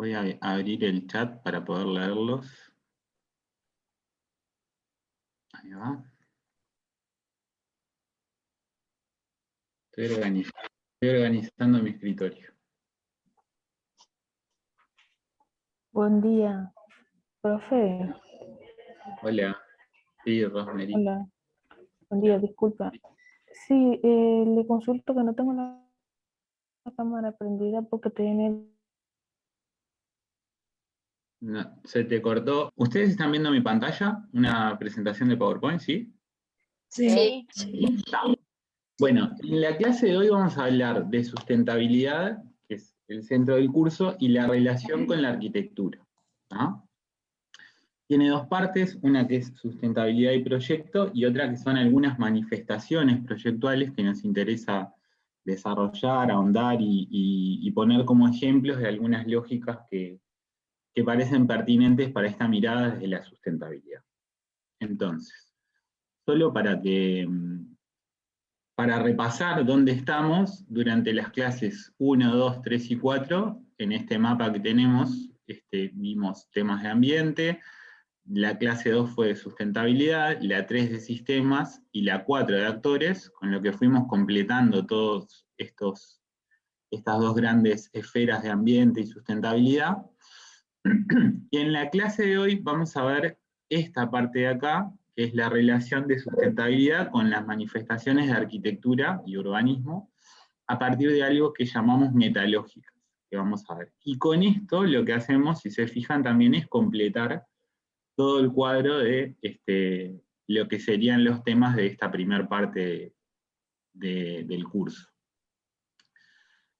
Voy a abrir el chat para poder leerlos. Ahí va. Estoy organizando mi escritorio. Buen día, profe. Hola. Sí, Rosemary. Hola, buen día, disculpa. Sí, le consulto que no tengo la cámara prendida porque tiene... No, se te cortó. ¿Ustedes están viendo mi pantalla? ¿Una presentación de PowerPoint, sí? Sí. Está. Bueno, en la clase de hoy vamos a hablar de sustentabilidad, que es el centro del curso, y la relación con la arquitectura, ¿no? Tiene dos partes, una que es sustentabilidad y proyecto, y otra que son algunas manifestaciones proyectuales que nos interesa desarrollar, ahondar y poner como ejemplos de algunas lógicas que parecen pertinentes para esta mirada desde la sustentabilidad. Entonces, solo para repasar dónde estamos durante las clases 1, 2, 3 y 4, en este mapa que tenemos, vimos temas de ambiente, la clase 2 fue de sustentabilidad, la 3 de sistemas y la 4 de actores, con lo que fuimos completando todos estas dos grandes esferas de ambiente y sustentabilidad. Y en la clase de hoy vamos a ver esta parte de acá, que es la relación de sustentabilidad con las manifestaciones de arquitectura y urbanismo, a partir de algo que llamamos metalógicas, que vamos a ver. Y con esto lo que hacemos, si se fijan también, es completar todo el cuadro de lo que serían los temas de esta primera parte del curso.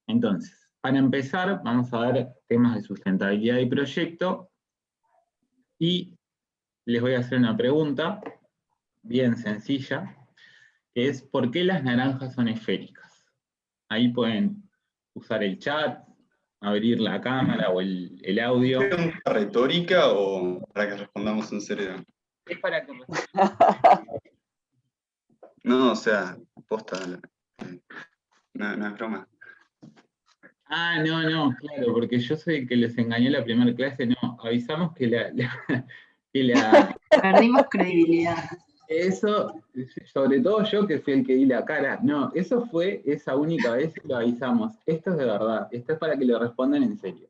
Entonces, para empezar, vamos a ver temas de sustentabilidad y proyecto, y les voy a hacer una pregunta bien sencilla, que es ¿por qué las naranjas son esféricas? Ahí pueden usar el chat, abrir la cámara o el audio. ¿Es una retórica o para que respondamos en serio? Es para que... No, o sea, posta, no es broma. Ah, no, claro, porque yo soy el que les engañó la primera clase, no, avisamos que Perdimos credibilidad. eso, sobre todo yo que fui el que di la cara, no, eso fue esa única vez que lo avisamos, esto es de verdad, esto es para que lo respondan en serio.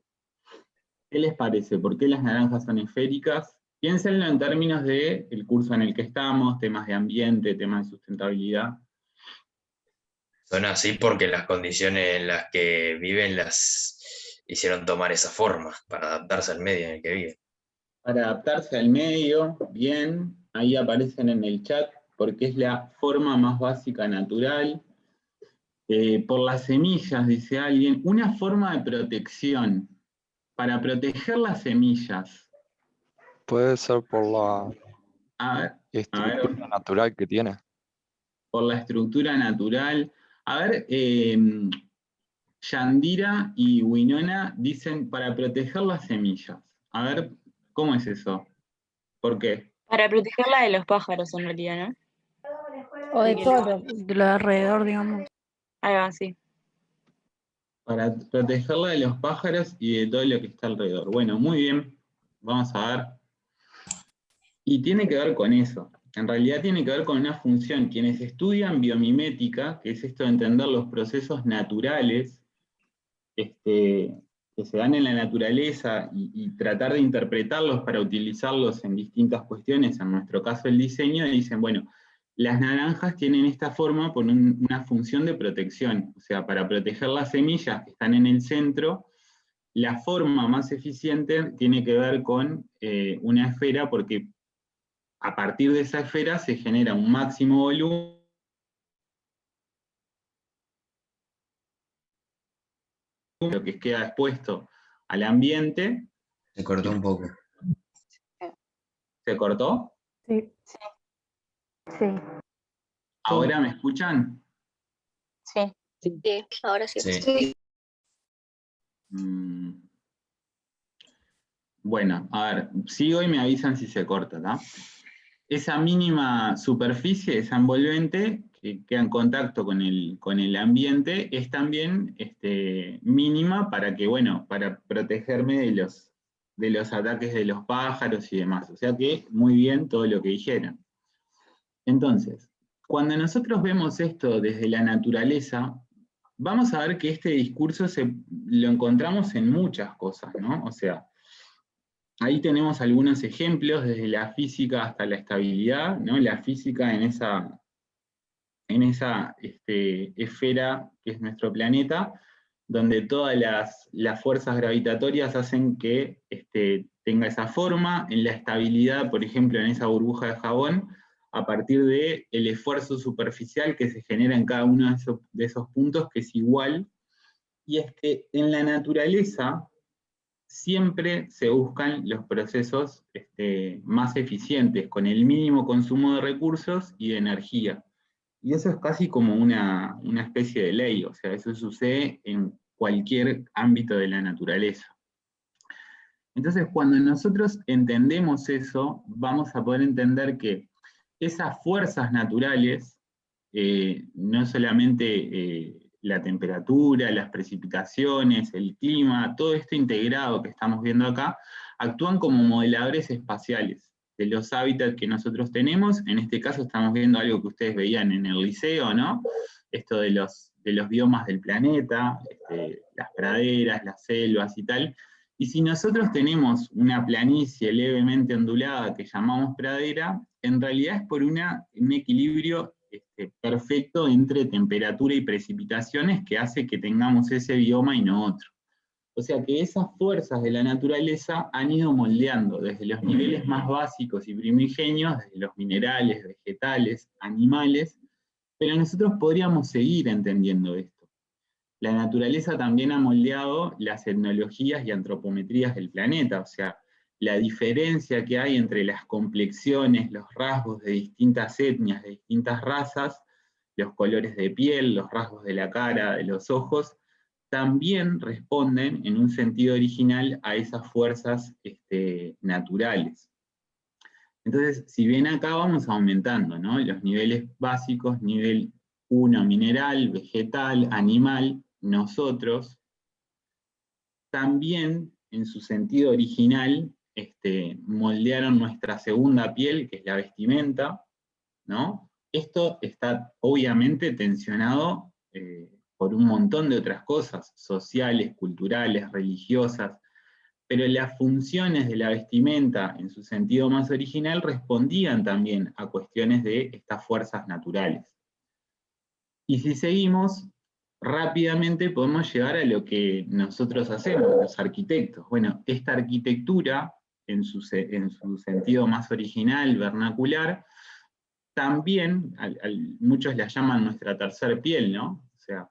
¿Qué les parece? ¿Por qué las naranjas son esféricas? Piénsenlo en términos del curso en el que estamos, temas de ambiente, temas de sustentabilidad. Son así porque las condiciones en las que viven las hicieron tomar esa forma, para adaptarse al medio en el que viven. Para adaptarse al medio, bien, ahí aparecen en el chat, porque es la forma más básica natural. Por las semillas, dice alguien, una forma de protección, para proteger las semillas. Puede ser por la A ver, estructura natural que tiene. por la estructura natural. A ver, Yandira y Winona dicen para proteger las semillas. A ver, ¿cómo es eso? ¿Por qué? Para protegerla de los pájaros, en realidad, ¿no? O de todo. De lo de alrededor, digamos. Ahí va, sí. Para protegerla de los pájaros y de todo lo que está alrededor. Bueno, muy bien. Vamos a ver. Y tiene que ver con eso. En realidad tiene que ver con una función. Quienes estudian biomimética, que es esto de entender los procesos naturales que se dan en la naturaleza y tratar de interpretarlos para utilizarlos en distintas cuestiones, en nuestro caso el diseño, dicen, bueno, las naranjas tienen esta forma por una función de protección, o sea, para proteger las semillas que están en el centro, la forma más eficiente tiene que ver con una esfera, porque a partir de esa esfera se genera un máximo volumen lo que queda expuesto al ambiente. Se cortó un poco. ¿Se cortó? Sí. Sí. ¿Ahora me escuchan? Sí. Sí, ahora sí. Sí. Bueno, a ver, sigo y me avisan si se corta, ¿no? Esa mínima superficie, esa envolvente, que queda en contacto con el ambiente es también mínima para que, bueno, para protegerme de los ataques de los pájaros y demás. O sea que muy bien todo lo que dijeron. Entonces, cuando nosotros vemos esto desde la naturaleza, vamos a ver que este discurso lo encontramos en muchas cosas, ¿no? O sea, ahí tenemos algunos ejemplos, desde la física hasta la estabilidad, ¿no? La física en esa esfera que es nuestro planeta, donde todas las fuerzas gravitatorias hacen que tenga esa forma. En la estabilidad, por ejemplo, en esa burbuja de jabón, a partir del esfuerzo superficial que se genera en cada uno de esos puntos, que es igual. Y es que en la naturaleza siempre se buscan los procesos más eficientes, con el mínimo consumo de recursos y de energía. Y eso es casi como una especie de ley, o sea, eso sucede en cualquier ámbito de la naturaleza. Entonces, cuando nosotros entendemos eso, vamos a poder entender que esas fuerzas naturales, no solamente la temperatura, las precipitaciones, el clima, todo esto integrado que estamos viendo acá, actúan como modeladores espaciales de los hábitats que nosotros tenemos. En este caso estamos viendo algo que ustedes veían en el liceo, ¿no? Esto de los biomas del planeta, las praderas, las selvas y tal. Y si nosotros tenemos una planicie levemente ondulada que llamamos pradera, en realidad es por un equilibrio perfecto entre temperatura y precipitaciones que hace que tengamos ese bioma y no otro. O sea que esas fuerzas de la naturaleza han ido moldeando desde los niveles más básicos y primigenios, desde los minerales, vegetales, animales, pero nosotros podríamos seguir entendiendo esto. La naturaleza también ha moldeado las etnologías y antropometrías del planeta, o sea, la diferencia que hay entre las complexiones, los rasgos de distintas etnias, de distintas razas, los colores de piel, los rasgos de la cara, de los ojos, también responden en un sentido original a esas fuerzas naturales. Entonces, si bien acá vamos aumentando, ¿no? Los niveles básicos, nivel 1 mineral, vegetal, animal, nosotros, también en su sentido original moldearon nuestra segunda piel, que es la vestimenta, ¿no? Esto está obviamente tensionado por un montón de otras cosas, sociales, culturales, religiosas, pero las funciones de la vestimenta, en su sentido más original, respondían también a cuestiones de estas fuerzas naturales. Y si seguimos, rápidamente podemos llegar a lo que nosotros hacemos, los arquitectos. Bueno, esta arquitectura, en su sentido más original, vernacular, también, muchos la llaman nuestra tercer piel, ¿no? O sea,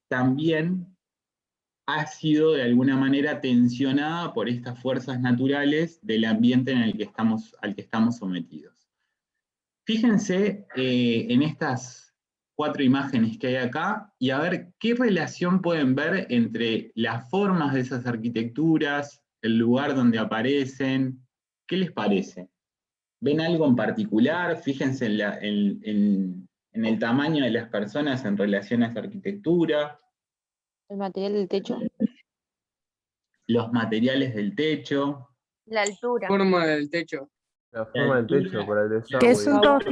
también ha sido de alguna manera tensionada por estas fuerzas naturales del ambiente al que estamos sometidos. Fíjense en estas 4 imágenes que hay acá, y a ver qué relación pueden ver entre las formas de esas arquitecturas, el lugar donde aparecen. ¿Qué les parece? ¿Ven algo en particular? Fíjense en el tamaño de las personas en relación a esa arquitectura. El material del techo. Los materiales del techo. La altura. Forma del techo. La forma del techo para el desagüe. Que son todos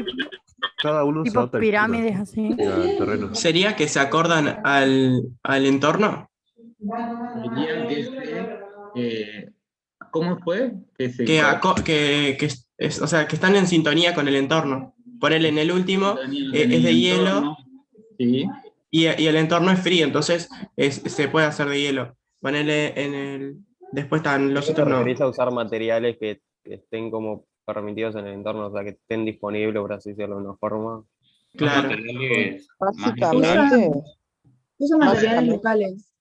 Cada uno usa tipo otra pirámides así. altura al terreno. ¿Sería que se acordan al entorno? Dirían que ¿cómo fue? O sea, que están en sintonía con el entorno. Ponerle en el último, es de hielo, sí. y el entorno es frío, entonces se puede hacer de hielo. Ponerle en el... Después están los otros ¿Te no. referís a usar materiales que estén como permitidos en el entorno, o sea, que estén disponibles, por así decirlo, de una forma? Claro. Básicamente. Usan materiales locales.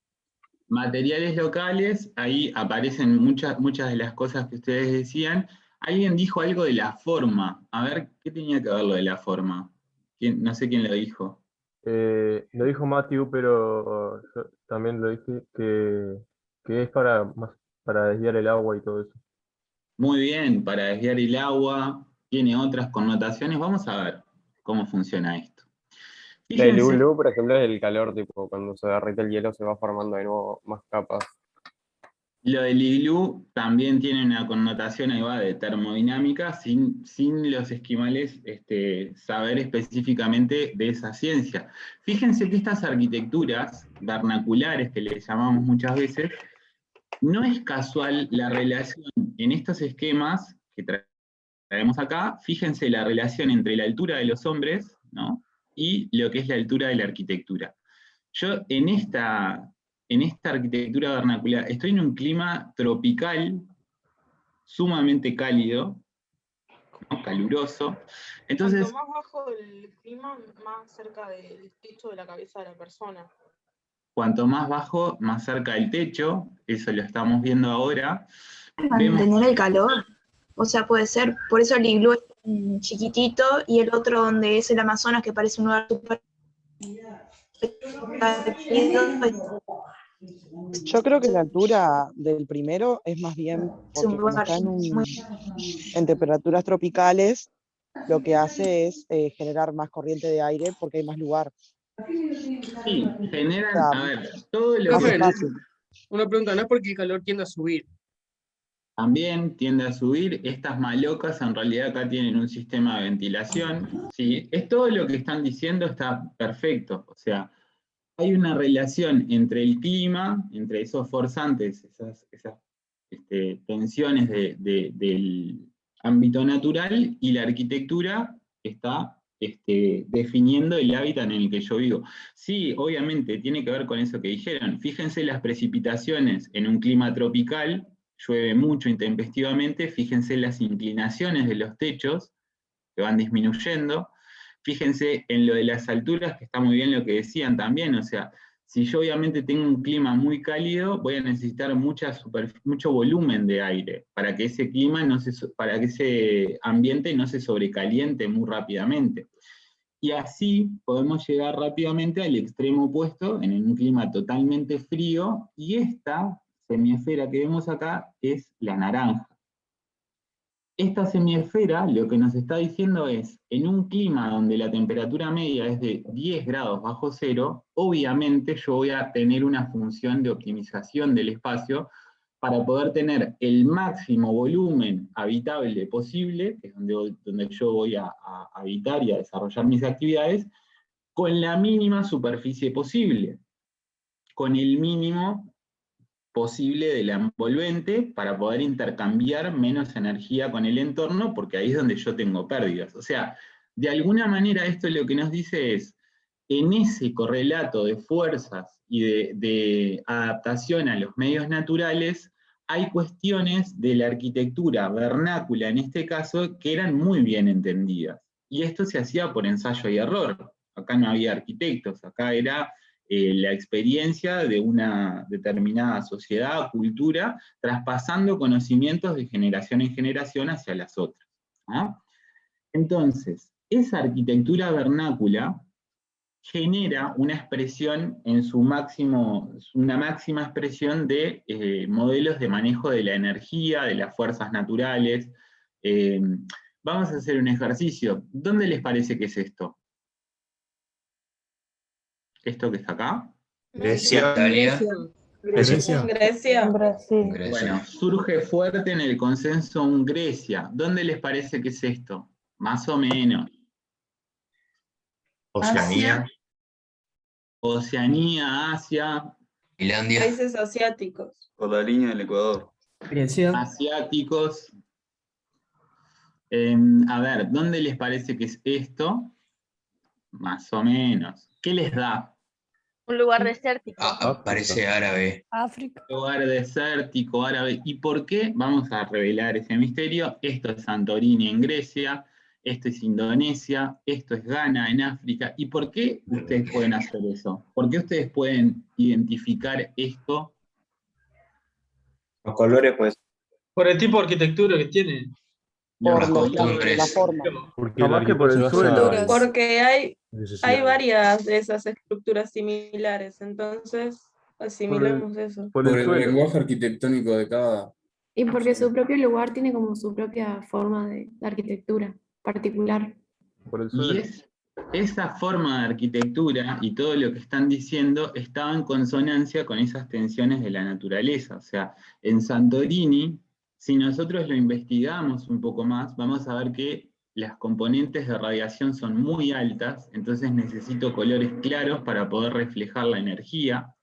Materiales locales, ahí aparecen muchas de las cosas que ustedes decían. Alguien dijo algo de la forma. A ver, ¿qué tenía que ver lo de la forma? No sé quién lo dijo. Lo dijo Matthew, pero yo también lo dije que es para desviar el agua y todo eso. Muy bien, para desviar el agua, tiene otras connotaciones. Vamos a ver. cómo funciona esto. El Fíjense, iglú, por ejemplo, es el calor, tipo, cuando se derrite el hielo se va formando de nuevo más capas. lo del iglú también tiene una connotación ahí va, de termodinámica, sin los esquimales saber específicamente de esa ciencia. Fíjense que estas arquitecturas vernaculares, que les llamamos muchas veces, no es casual la relación en estos esquemas que traemos acá. Fíjense la relación entre la altura de los hombres, ¿no?, y lo que es la altura de la arquitectura. Yo en esta arquitectura vernacular estoy en un clima tropical, sumamente cálido, ¿no?, caluroso. Entonces, Cuanto más bajo el clima, más cerca del techo de la cabeza de la persona. cuanto más bajo, más cerca del techo, eso lo estamos viendo ahora. Mantener el calor. O sea, puede ser, por eso el iglú es chiquitito y el otro donde es el Amazonas, que parece un lugar súper... Yo creo que la altura del primero es más bien porque como está en temperaturas tropicales, lo que hace es generar más corriente de aire porque hay más lugar. Sí, generan, a ver, todo lo Más que espacio. Una pregunta, ¿no es porque el calor tiende a subir? también tiende a subir. Estas malocas en realidad acá tienen un sistema de ventilación, ¿sí? Es todo lo que están diciendo, está perfecto. O sea, hay una relación entre el clima, entre esos forzantes, esas tensiones del ámbito natural, y la arquitectura está definiendo el hábitat en el que yo vivo. Sí, obviamente, tiene que ver con eso que dijeron. Fíjense las precipitaciones en un clima tropical, llueve mucho intempestivamente, fíjense las inclinaciones de los techos, que van disminuyendo. Fíjense en lo de las alturas, que está muy bien lo que decían también, o sea, si yo obviamente tengo un clima muy cálido, voy a necesitar mucho volumen de aire para que ese clima para que ese ambiente no se sobrecaliente muy rápidamente. Y así podemos llegar rápidamente al extremo opuesto, en un clima totalmente frío, y esta semiesfera que vemos acá es la naranja. Esta semiesfera lo que nos está diciendo es, en un clima donde la temperatura media es de 10 grados bajo cero, obviamente yo voy a tener una función de optimización del espacio para poder tener el máximo volumen habitable posible, que es donde yo voy a habitar y a desarrollar mis actividades, con la mínima superficie posible, con el mínimo posible del envolvente para poder intercambiar menos energía con el entorno, porque ahí es donde yo tengo pérdidas. O sea, de alguna manera esto lo que nos dice es, en ese correlato de fuerzas y de adaptación a los medios naturales, hay cuestiones de la arquitectura vernácula, en este caso, que eran muy bien entendidas. Y esto se hacía por ensayo y error. Acá no había arquitectos, acá era la experiencia de una determinada sociedad, cultura, traspasando conocimientos de generación en generación hacia las otras, ¿no? Entonces, esa arquitectura vernácula genera una expresión una máxima expresión de modelos de manejo de la energía, de las fuerzas naturales. Vamos a hacer un ejercicio. ¿Dónde les parece que es esto? ¿Esto que está acá? Grecia, Italia. Grecia. Brasil. Bueno, surge fuerte en el consenso un Grecia. ¿Dónde les parece que es esto? Más o menos. Oceanía. Oceanía, Asia. Finlandia. Países asiáticos. Por la línea del Ecuador. Asiáticos. A ver, ¿dónde les parece que es esto? Más o menos. ¿Qué les da? Un lugar desértico. Parece árabe. África. Lugar desértico, árabe. ¿Y por qué? Vamos a revelar ese misterio. Esto es Santorini en Grecia, esto es Indonesia, esto es Ghana en África. ¿Y por qué ustedes pueden hacer eso? ¿Por qué ustedes pueden identificar esto? Los colores, pues. Por el tipo de arquitectura que tiene. Las costumbres. La forma. Porque más que por el suelo. Porque hay varias de esas estructuras similares, entonces asimilamos eso. Por el suelo. lenguaje arquitectónico de cada... Y porque su propio lugar tiene como su propia forma de arquitectura particular. Por el suelo. esa forma de arquitectura y todo lo que están diciendo estaba en consonancia con esas tensiones de la naturaleza. O sea, en Santorini, si nosotros lo investigamos un poco más, vamos a ver que las componentes de radiación son muy altas, entonces necesito colores claros para poder reflejar la energía.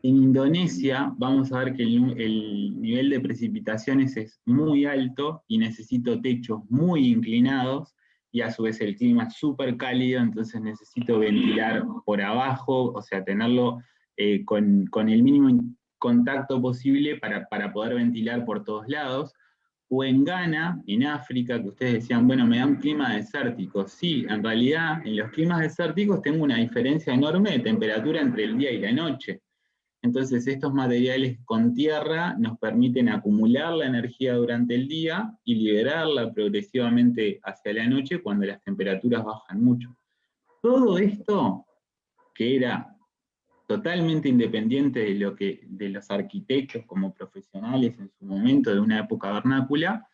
En Indonesia vamos a ver que el nivel de precipitaciones es muy alto y necesito techos muy inclinados, y a su vez el clima es súper cálido, entonces necesito ventilar por abajo, o sea, tenerlo con el mínimo contacto posible para poder ventilar por todos lados. O en Ghana, en África, que ustedes decían, bueno, me da un clima desértico. Sí, en realidad, en los climas desérticos tengo una diferencia enorme de temperatura entre el día y la noche. Entonces, estos materiales con tierra nos permiten acumular la energía durante el día y liberarla progresivamente hacia la noche cuando las temperaturas bajan mucho. Todo esto, que era totalmente independiente de los arquitectos como profesionales en su momento de una época vernácula,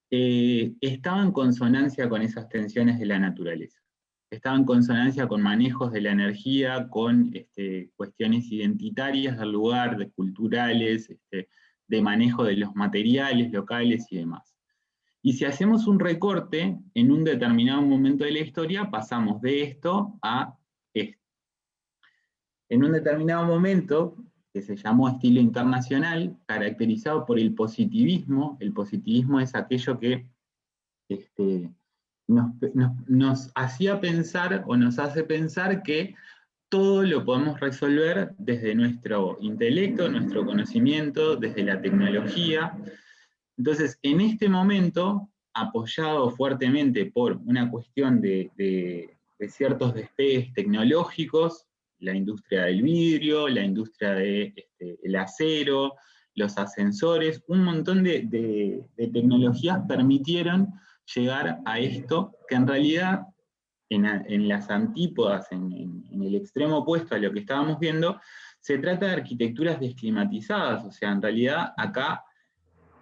estaba en consonancia con esas tensiones de la naturaleza. Estaba en consonancia con manejos de la energía, con cuestiones identitarias del lugar, de culturales, de manejo de los materiales locales y demás. Y si hacemos un recorte, en un determinado momento de la historia, pasamos de esto a esto. En un determinado momento, que se llamó estilo internacional, caracterizado por el positivismo es aquello que nos hacía pensar, o nos hace pensar, que todo lo podemos resolver desde nuestro intelecto, nuestro conocimiento, desde la tecnología. Entonces, en este momento, apoyado fuertamente por una cuestión de ciertos despegues tecnológicos, la industria del vidrio, la industria del acero, los ascensores, un montón de tecnologías permitieron llegar a esto, que en realidad, en las antípodas, en el extremo opuesto a lo que estábamos viendo, se trata de arquitecturas desclimatizadas. O sea, en realidad acá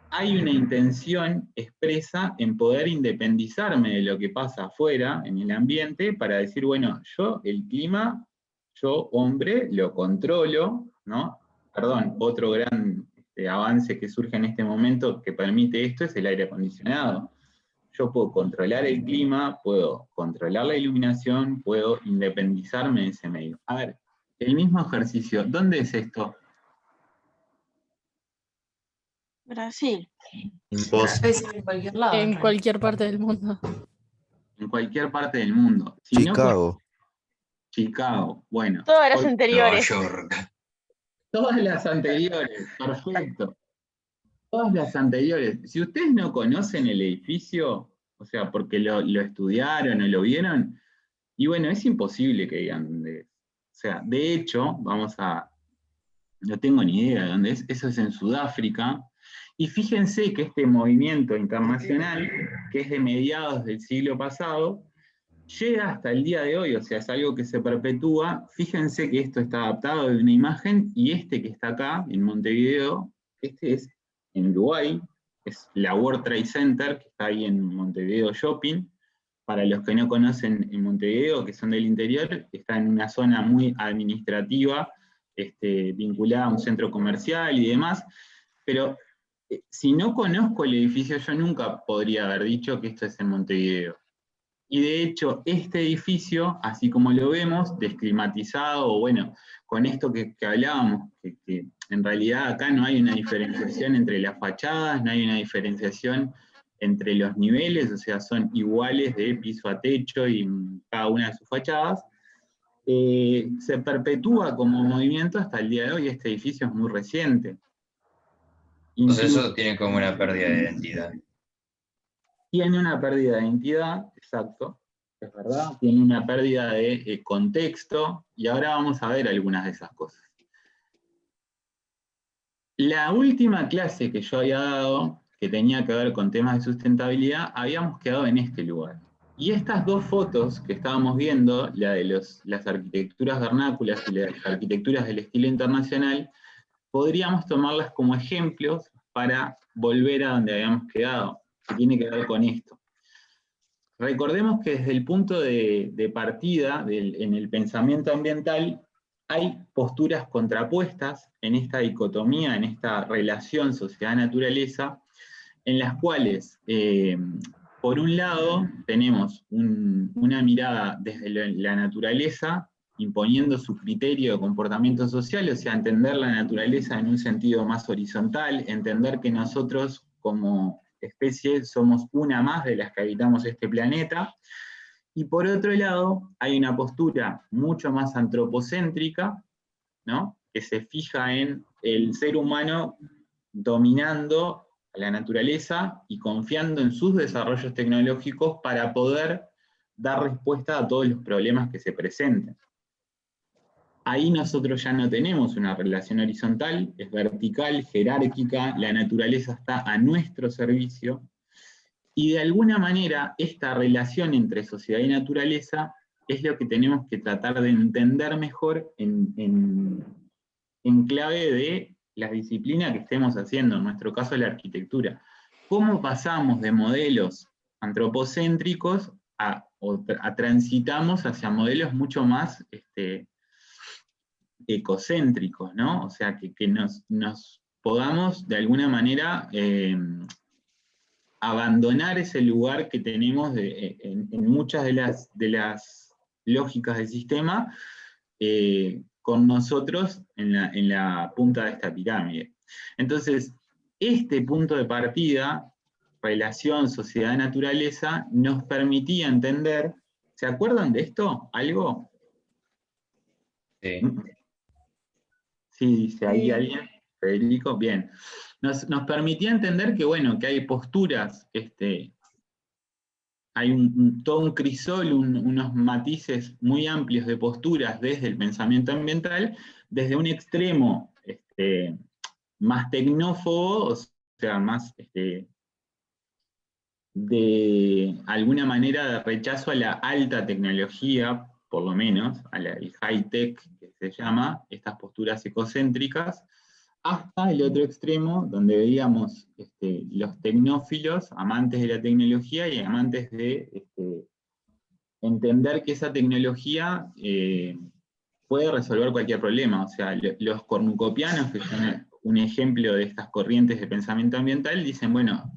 hay una intención expresa en poder independizarme de lo que pasa afuera, en el ambiente, para decir, bueno, yo el clima, yo hombre, lo controlo, ¿no? Perdón, otro gran avance que surge en este momento que permite esto es el aire acondicionado. Yo puedo controlar el clima, puedo controlar la iluminación, puedo independizarme de ese medio. A ver, el mismo ejercicio, ¿dónde es esto? Brasil. En cualquier lado. En cualquier parte del mundo. En cualquier parte del mundo. Si Chicago. No, Chicago, bueno. Todas las anteriores. Nueva York. Todas las anteriores, perfecto. Todas las anteriores. Si ustedes no conocen el edificio, o sea, porque lo estudiaron o lo vieron, y bueno, es imposible que digan dónde es. O sea, de hecho, no tengo ni idea de dónde es, eso es en Sudáfrica, y fíjense que este movimiento internacional, que es de mediados del siglo pasado, llega hasta el día de hoy, o sea, es algo que se perpetúa. Fíjense que esto está adaptado de una imagen, y este que está acá, en Montevideo, este es en Uruguay, es la World Trade Center, que está ahí en Montevideo Shopping. Para los que no conocen en Montevideo, que son del interior, está en una zona muy administrativa, vinculada a un centro comercial y demás, pero si no conozco el edificio, yo nunca podría haber dicho que esto es en Montevideo. Y de hecho, este edificio, así como lo vemos, desclimatizado, o bueno, con esto que hablábamos, que en realidad acá no hay una diferenciación entre las fachadas, no hay una diferenciación entre los niveles, o sea, son iguales de piso a techo y cada una de sus fachadas, se perpetúa como movimiento hasta el día de hoy. Este edificio es muy reciente. Entonces eso tiene como una pérdida de identidad. Tiene una pérdida de identidad, exacto, es verdad, tiene una pérdida de contexto, y ahora vamos a ver algunas de esas cosas. La última clase que yo había dado, que tenía que ver con temas de sustentabilidad, habíamos quedado en este lugar. Y estas dos fotos que estábamos viendo, la de las arquitecturas vernáculas y las arquitecturas del estilo internacional, podríamos tomarlas como ejemplos para volver a donde habíamos quedado, que tiene que ver con esto. recordemos que desde el punto de partida en el pensamiento ambiental hay posturas contrapuestas en esta dicotomía, en esta relación sociedad-naturaleza, en las cuales, por un lado, tenemos una mirada desde la naturaleza, imponiendo su criterio de comportamiento social, o sea, entender la naturaleza en un sentido más horizontal, entender que nosotros como especie somos una más de las que habitamos este planeta, y por otro lado, hay una postura mucho más antropocéntrica, ¿no?, que se fija en el ser humano dominando a la naturaleza y confiando en sus desarrollos tecnológicos para poder dar respuesta a todos los problemas que se presenten. Ahí nosotros ya no tenemos una relación horizontal, es vertical, jerárquica, la naturaleza está a nuestro servicio, y de alguna manera esta relación entre sociedad y naturaleza es lo que tenemos que tratar de entender mejor en clave de la disciplina que estemos haciendo, en nuestro caso la arquitectura. ¿Cómo pasamos de modelos antropocéntricos a transitamos hacia modelos mucho más ecocéntricos, ¿no? O sea, que nos podamos de alguna manera abandonar ese lugar que tenemos en muchas de las lógicas del sistema, con nosotros en la punta de esta pirámide. Entonces, este punto de partida, relación sociedad-naturaleza, nos permitía entender, ¿se acuerdan de esto? ¿Algo? Sí. Sí, dice ahí alguien, Federico, bien. Nos permitía entender que, bueno, que hay posturas, hay todo un crisol, unos matices muy amplios de posturas desde el pensamiento ambiental, desde un extremo más tecnófobo, o sea, más de alguna manera de rechazo a la alta tecnología, por lo menos, al high-tech que se llama, estas posturas ecocéntricas, hasta el otro extremo, donde veíamos los tecnófilos, amantes de la tecnología y amantes de entender que esa tecnología puede resolver cualquier problema. O sea, los cornucopianos, que son un ejemplo de estas corrientes de pensamiento ambiental, dicen, bueno,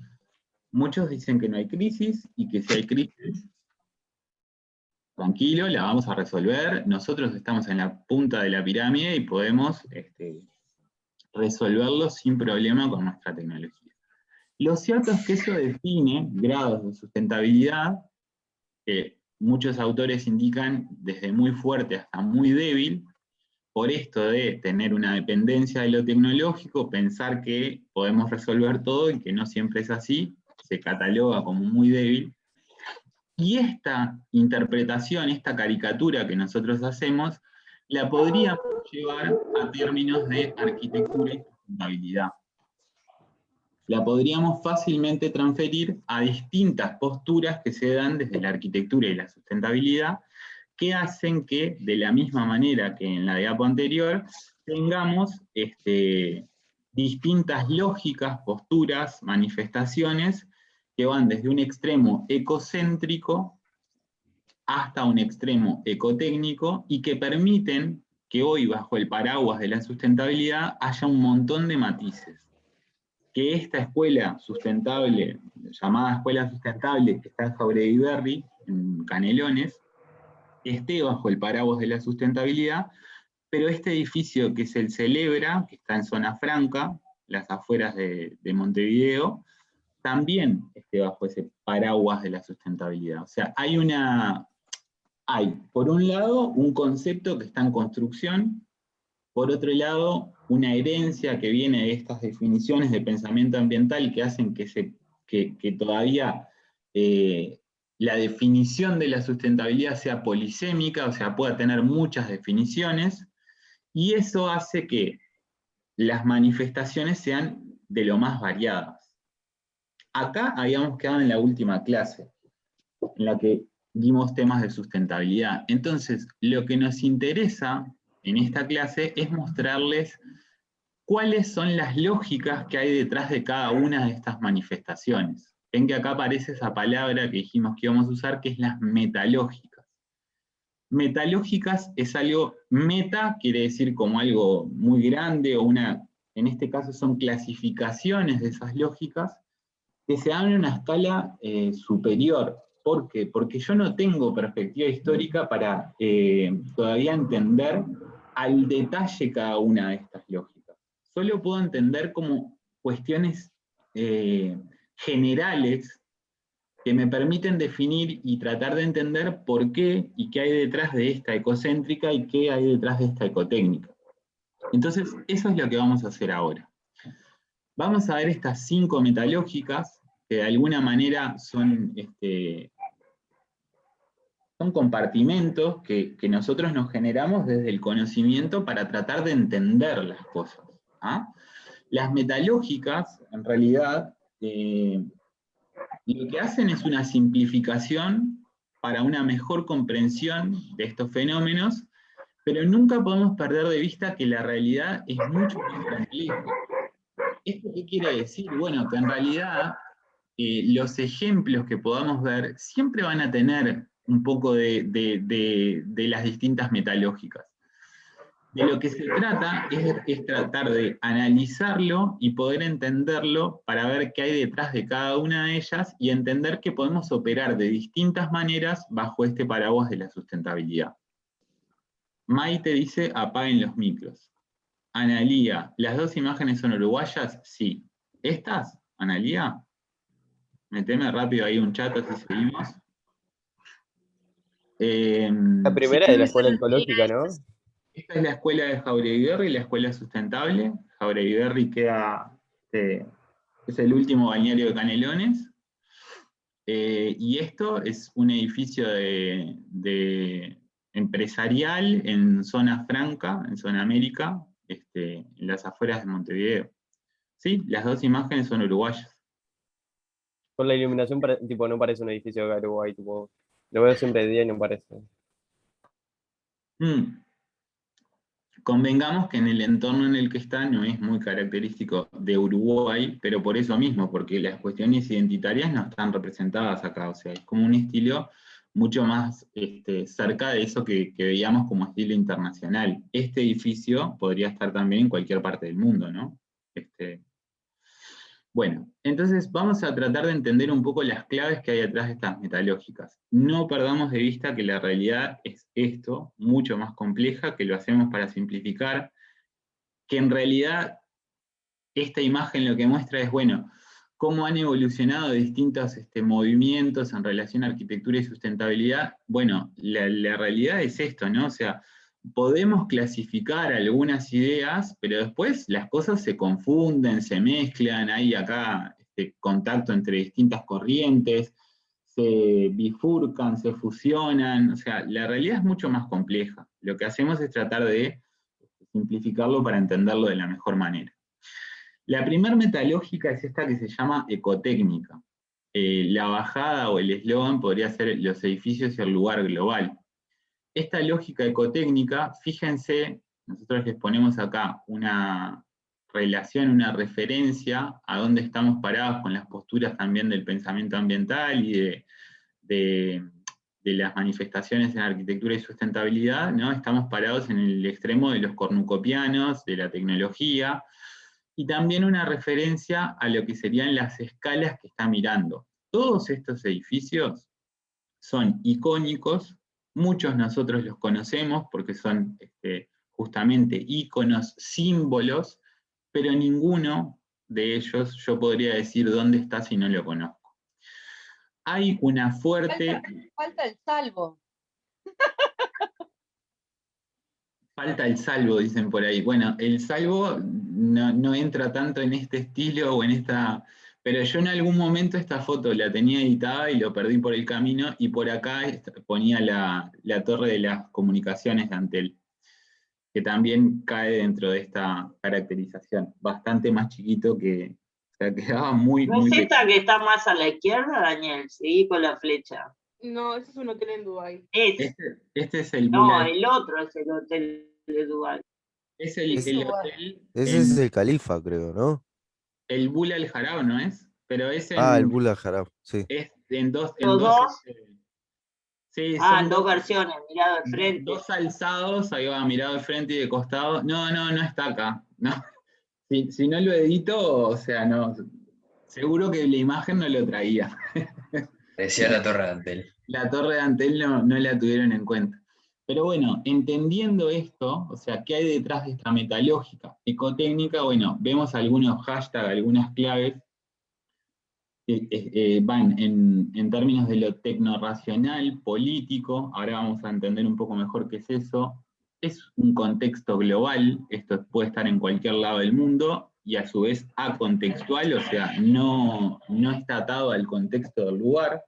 muchos dicen que no hay crisis, y que si hay crisis, tranquilo, la vamos a resolver, nosotros estamos en la punta de la pirámide y podemos resolverlo sin problema con nuestra tecnología. Lo cierto es que eso define grados de sustentabilidad, que muchos autores indican desde muy fuerte hasta muy débil, por esto de tener una dependencia de lo tecnológico, pensar que podemos resolver todo y que no siempre es así, se cataloga como muy débil. Y esta interpretación, esta caricatura que nosotros hacemos, la podríamos llevar a términos de arquitectura y sustentabilidad. La podríamos fácilmente transferir a distintas posturas que se dan desde la arquitectura y la sustentabilidad, que hacen que, de la misma manera que en la diapo anterior, tengamos distintas lógicas, posturas, manifestaciones, que van desde un extremo ecocéntrico hasta un extremo ecotécnico, y que permiten que hoy, bajo el paraguas de la sustentabilidad, haya un montón de matices. Que esta escuela sustentable, llamada escuela sustentable, que está en Jauregui Berry, en Canelones, esté bajo el paraguas de la sustentabilidad, pero este edificio que es el Celebra, que está en Zona Franca, las afueras de Montevideo, también esté bajo ese paraguas de la sustentabilidad. O sea, hay, por un lado, un concepto que está en construcción, por otro lado, una herencia que viene de estas definiciones de pensamiento ambiental que hacen que todavía la definición de la sustentabilidad sea polisémica, o sea, pueda tener muchas definiciones, y eso hace que las manifestaciones sean de lo más variadas. Acá habíamos quedado en la última clase, en la que dimos temas de sustentabilidad. Entonces, lo que nos interesa en esta clase es mostrarles cuáles son las lógicas que hay detrás de cada una de estas manifestaciones. ven que acá aparece esa palabra que dijimos que íbamos a usar, que es las metalógicas. Metalógicas es algo, meta quiere decir como algo muy grande, o en este caso son clasificaciones de esas lógicas, que se dan en una escala superior. ¿Por qué? Porque yo no tengo perspectiva histórica para todavía entender al detalle cada una de estas lógicas. Solo puedo entender como cuestiones generales que me permiten definir y tratar de entender por qué y qué hay detrás de esta ecocéntrica y qué hay detrás de esta ecotécnica. Entonces, eso es lo que vamos a hacer ahora. Vamos a ver estas 5 metalógicas, que de alguna manera son compartimentos que nosotros nos generamos desde el conocimiento para tratar de entender las cosas. ¿Ah? Las metalógicas, en realidad, lo que hacen es una simplificación para una mejor comprensión de estos fenómenos, pero nunca podemos perder de vista que la realidad es mucho más compleja. ¿Esto qué quiere decir? Bueno, que en realidad los ejemplos que podamos ver siempre van a tener un poco de las distintas metalógicas. De lo que se trata es tratar de analizarlo y poder entenderlo para ver qué hay detrás de cada una de ellas y entender que podemos operar de distintas maneras bajo este paraguas de la sustentabilidad. Maite dice, apaguen los micros. Analía, ¿las 2 imágenes son uruguayas? Sí. ¿Estas, Analía? Meteme rápido ahí un chat, así seguimos. La primera sí, de la escuela ecológica, ¿no? esta es la escuela de Jauregui, la escuela sustentable. Jauregui queda, es el último balneario de Canelones. Y esto es un edificio empresarial en zona franca, en zona América, en las afueras de Montevideo. Sí, las 2 imágenes son uruguayas. Con la iluminación, tipo, no parece un edificio de Uruguay, tipo, lo veo siempre de día y no parece. Convengamos que en el entorno en el que está no es muy característico de Uruguay, pero por eso mismo, porque las cuestiones identitarias no están representadas acá, o sea, es como un estilo mucho más cerca de eso que veíamos como estilo internacional. Este edificio podría estar también en cualquier parte del mundo, ¿no? Bueno, entonces vamos a tratar de entender un poco las claves que hay detrás de estas metalógicas. No perdamos de vista que la realidad es esto, mucho más compleja, que lo hacemos para simplificar, que en realidad esta imagen lo que muestra es, bueno, cómo han evolucionado distintos movimientos en relación a arquitectura y sustentabilidad. Bueno, la realidad es esto, ¿no? O sea, podemos clasificar algunas ideas, pero después las cosas se confunden, se mezclan, hay acá contacto entre distintas corrientes, se bifurcan, se fusionan, o sea, la realidad es mucho más compleja. Lo que hacemos es tratar de simplificarlo para entenderlo de la mejor manera. La primera metalógica es esta que se llama ecotécnica. La bajada o el eslogan podría ser los edificios y el lugar global. Esta lógica ecotécnica, fíjense, nosotros les ponemos acá una relación, una referencia a dónde estamos parados con las posturas también del pensamiento ambiental y de las manifestaciones en arquitectura y sustentabilidad, ¿no? Estamos parados en el extremo de los cornucopianos, de la tecnología, y también una referencia a lo que serían las escalas que está mirando. Todos estos edificios son icónicos, muchos nosotros los conocemos porque son justamente íconos, símbolos, pero ninguno de ellos yo podría decir dónde está si no lo conozco. Hay una fuerte... Falta el salvo. Falta el salvo, dicen por ahí. Bueno, el salvo no entra tanto en este estilo o en esta... Pero yo en algún momento esta foto la tenía editada y lo perdí por el camino, y por acá ponía la torre de las comunicaciones de Antel, que también cae dentro de esta caracterización. Bastante más chiquito que... O sea, quedaba muy... ¿No muy es esta que está más a la izquierda, Daniel? Sí, con la flecha. No, ese es un hotel en Dubái. Este es el... No, el otro es el hotel de Dubái. Es el hotel... Ese es el Califa, creo, ¿no? El Bula Al Jarab, ¿no es? pero es el Bulldog Jarab, sí. es en dos, ¿Los dos? Sí, Ah, son en dos versiones, mirado de frente. dos alzados, ahí va, mirado de frente y de costado. No está acá. No. Si no lo edito, o sea, no. Seguro que la imagen no lo traía. Decía la Torre de Antel. La Torre de Antel no la tuvieron en cuenta. Pero bueno, entendiendo esto, o sea, ¿qué hay detrás de esta metalógica ecotécnica? Bueno, vemos algunos hashtags, algunas claves que van en términos de lo tecnorracional, político. Ahora vamos a entender un poco mejor qué es eso. Es un contexto global, esto puede estar en cualquier lado del mundo, y a su vez acontextual, o sea, no está atado al contexto del lugar.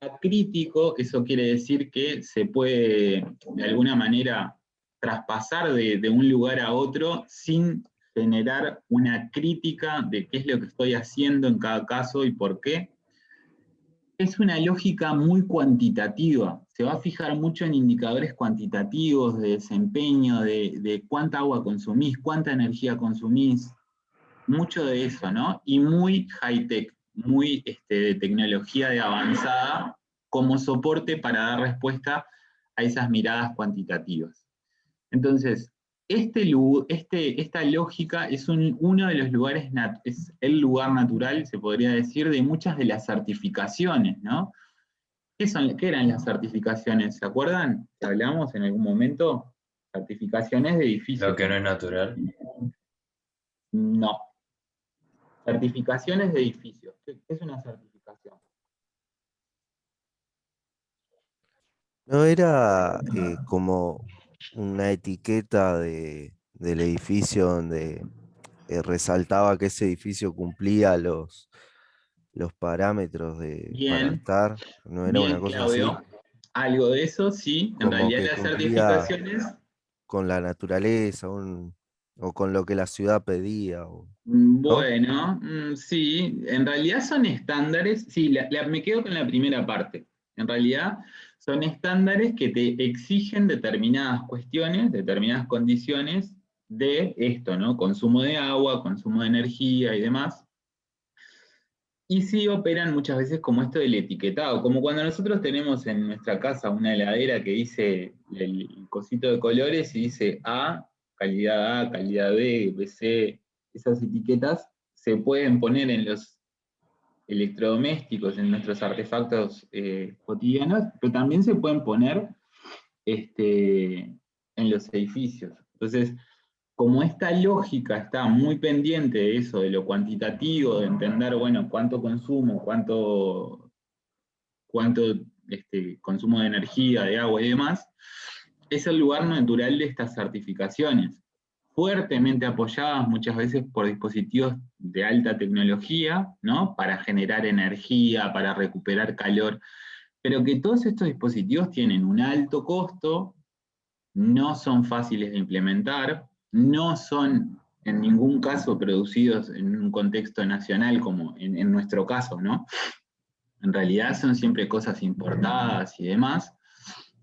Acrítico, eso quiere decir que se puede de alguna manera traspasar de un lugar a otro sin generar una crítica de qué es lo que estoy haciendo en cada caso y por qué. Es una lógica muy cuantitativa, se va a fijar mucho en indicadores cuantitativos de desempeño, de cuánta agua consumís, cuánta energía consumís, mucho de eso, ¿no? Y muy high-tech, muy de tecnología de avanzada, como soporte para dar respuesta a esas miradas cuantitativas. Entonces, esta lógica es uno de los lugares, es el lugar natural, se podría decir, de muchas de las certificaciones, ¿no? ¿Qué eran las certificaciones? ¿Se acuerdan? ¿Que hablamos en algún momento? Certificaciones de edificios. Lo que no es natural. No. Certificaciones de edificios. ¿Qué es una certificación? ¿No era como una etiqueta del edificio donde resaltaba que ese edificio cumplía los parámetros para Bien, estar? ¿No era una bien, cosa así? Claudio. Algo de eso, sí. En Como realidad que las cumplía certificaciones... con la naturaleza, o con lo que la ciudad pedía. ¿no? Bueno, sí, en realidad son estándares, sí, me quedo con la primera parte. En realidad son estándares que te exigen determinadas cuestiones, determinadas condiciones de esto, ¿no? Consumo de agua, consumo de energía y demás. Y sí operan muchas veces como esto del etiquetado, como cuando nosotros tenemos en nuestra casa una heladera que dice el cosito de colores y dice A, calidad B, BC, esas etiquetas se pueden poner en los electrodomésticos, en nuestros artefactos cotidianos, pero también se pueden poner en los edificios. Entonces, como esta lógica está muy pendiente de eso, de lo cuantitativo, de entender, bueno, cuánto consumo, cuánto consumo de energía, de agua y demás, es el lugar natural de estas certificaciones, fuertemente apoyadas muchas veces por dispositivos de alta tecnología, ¿no? Para generar energía, para recuperar calor, pero que todos estos dispositivos tienen un alto costo, no son fáciles de implementar, no son en ningún caso producidos en un contexto nacional como en nuestro caso, ¿no? En realidad son siempre cosas importadas y demás.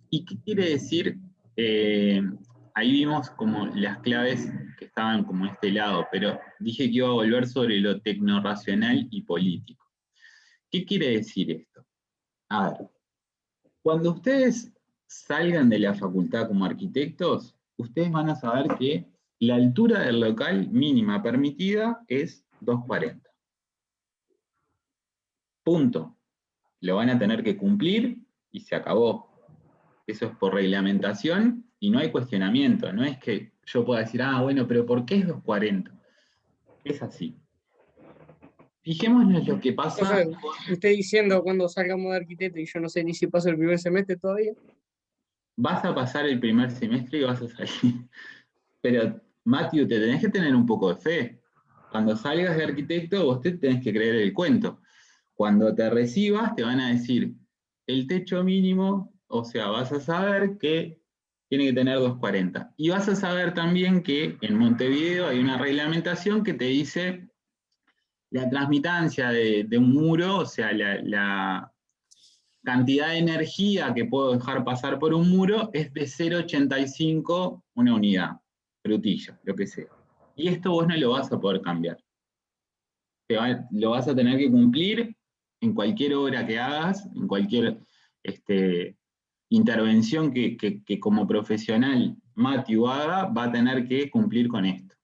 ¿Y qué quiere decir? Ahí vimos como las claves que estaban como este lado, pero dije que iba a volver sobre lo tecnorracional y político. ¿Qué quiere decir esto? A ver, cuando ustedes salgan de la facultad como arquitectos, ustedes van a saber que la altura del local mínima permitida es 2,40. Punto. Lo van a tener que cumplir y se acabó. Eso es por reglamentación y no hay cuestionamiento. No es que yo pueda decir, bueno, pero ¿por qué es 2,40? Es así. Fijémonos lo que pasa. O sea, usted diciendo cuando salgamos de arquitecto y yo no sé ni si paso el primer semestre todavía. Vas a pasar el primer semestre y vas a salir. Pero, Matthew, te tenés que tener un poco de fe. Cuando salgas de arquitecto, vos te tenés que creer el cuento. Cuando te recibas, te van a decir, el techo mínimo, o sea, vas a saber que tiene que tener 2,40. Y vas a saber también que en Montevideo hay una reglamentación que te dice la transmitancia de un muro, o sea, la cantidad de energía que puedo dejar pasar por un muro es de 0,85 una unidad, frutilla, lo que sea. Y esto vos no lo vas a poder cambiar. lo vas a tener que cumplir en cualquier obra que hagas, en cualquier intervención que como profesional Matthew haga, va a tener que cumplir con esto.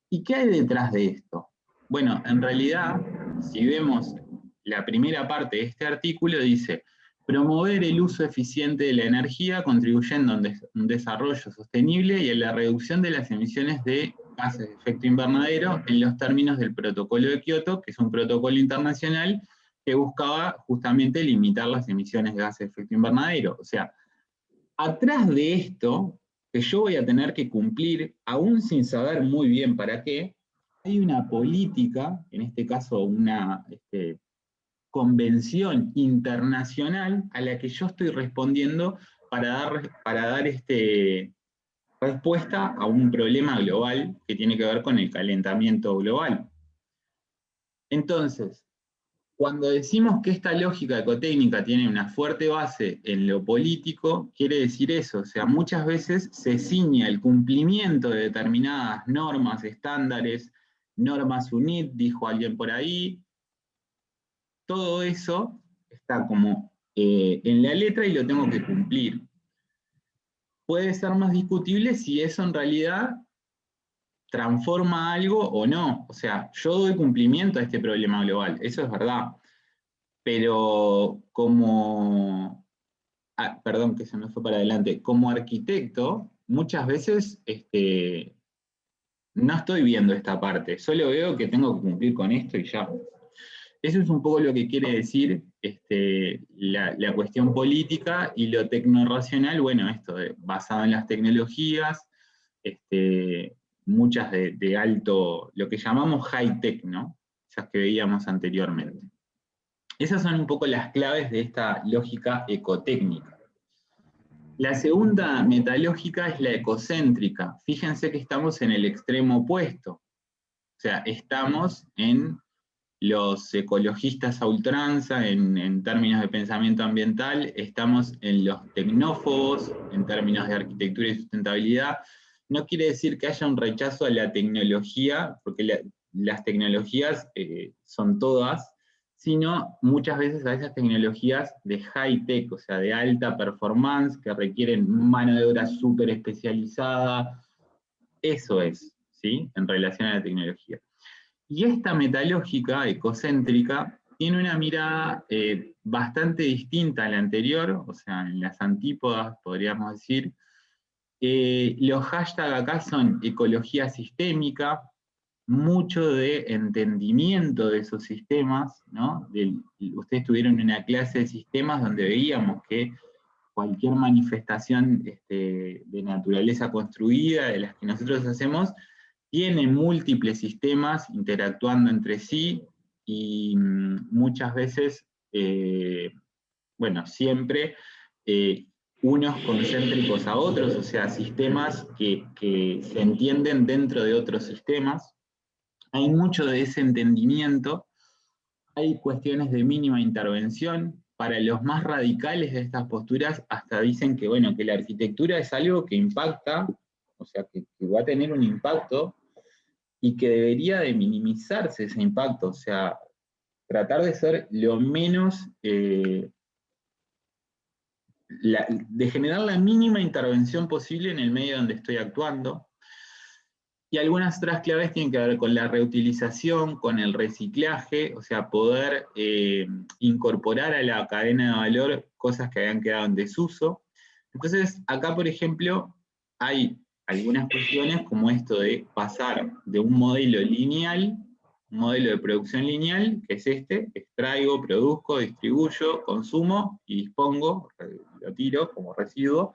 ¿Y qué hay detrás de esto? Bueno, en realidad, si vemos la primera parte de este artículo, dice: promover el uso eficiente de la energía, contribuyendo a un desarrollo sostenible y a la reducción de las emisiones de gases de efecto invernadero en los términos del Protocolo de Kioto, que es un protocolo internacional que buscaba justamente limitar las emisiones de gases de efecto invernadero. O sea, atrás de esto, que yo voy a tener que cumplir, aún sin saber muy bien para qué, hay una política, en este caso una convención internacional a la que yo estoy respondiendo para dar respuesta a un problema global que tiene que ver con el calentamiento global. Entonces, cuando decimos que esta lógica ecotécnica tiene una fuerte base en lo político, quiere decir eso, o sea, muchas veces se ciña el cumplimiento de determinadas normas, estándares, normas UNIT, dijo alguien por ahí. Todo eso está como en la letra y lo tengo que cumplir. Puede ser más discutible si eso en realidad transforma algo o no. O sea, yo doy cumplimiento a este problema global, eso es verdad. Pero como... perdón, que se me fue para adelante. Como arquitecto, muchas veces no estoy viendo esta parte. Solo veo que tengo que cumplir con esto y ya. Eso es un poco lo que quiere decir la cuestión política, y lo tecnorracional, bueno, esto basado en las tecnologías, muchas de alto, lo que llamamos high-tech, ¿no? Esas que veíamos anteriormente. Esas son un poco las claves de esta lógica ecotécnica. La segunda metalógica es la ecocéntrica. Fíjense que estamos en el extremo opuesto. O sea, estamos en los ecologistas a ultranza en términos de pensamiento ambiental, estamos en los tecnófobos en términos de arquitectura y sustentabilidad. No quiere decir que haya un rechazo a la tecnología, porque las tecnologías son todas, sino muchas veces a esas tecnologías de high-tech, o sea, de alta performance, que requieren mano de obra súper especializada. Eso es, ¿sí?, en relación a la tecnología. Y esta metalógica ecocéntrica tiene una mirada bastante distinta a la anterior, o sea, en las antípodas podríamos decir. Los hashtags acá son ecología sistémica, mucho de entendimiento de esos sistemas, ¿no? Ustedes tuvieron una clase de sistemas donde veíamos que cualquier manifestación de naturaleza construida, de las que nosotros hacemos, tiene múltiples sistemas interactuando entre sí, y muchas veces, bueno, siempre unos concéntricos a otros, o sea, sistemas que se entienden dentro de otros sistemas. Hay mucho de ese entendimiento, hay cuestiones de mínima intervención. Para los más radicales de estas posturas, hasta dicen que, bueno, que la arquitectura es algo que impacta, o sea, que va a tener un impacto, y que debería de minimizarse ese impacto, o sea, tratar de ser lo menos, de generar la mínima intervención posible en el medio donde estoy actuando. Y algunas otras claves tienen que ver con la reutilización, con el reciclaje, o sea, poder incorporar a la cadena de valor cosas que habían quedado en desuso. Entonces, acá, por ejemplo, hay algunas cuestiones como esto de pasar de un modelo lineal, un modelo de producción lineal, que es extraigo, produzco, distribuyo, consumo y dispongo, lo tiro como residuo,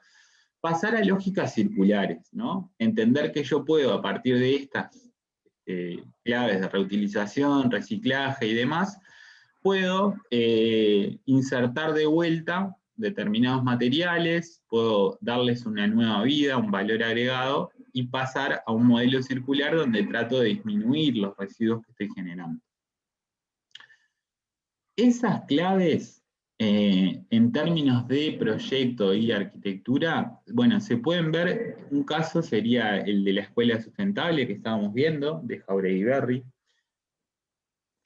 pasar a lógicas circulares, ¿no? Entender que yo puedo, a partir de estas claves de reutilización, reciclaje y demás, puedo insertar de vuelta determinados materiales, puedo darles una nueva vida, un valor agregado, y pasar a un modelo circular donde trato de disminuir los residuos que estoy generando. Esas claves, en términos de proyecto y arquitectura, bueno, se pueden ver. Un caso sería el de la escuela sustentable que estábamos viendo, de Jauregui Berry.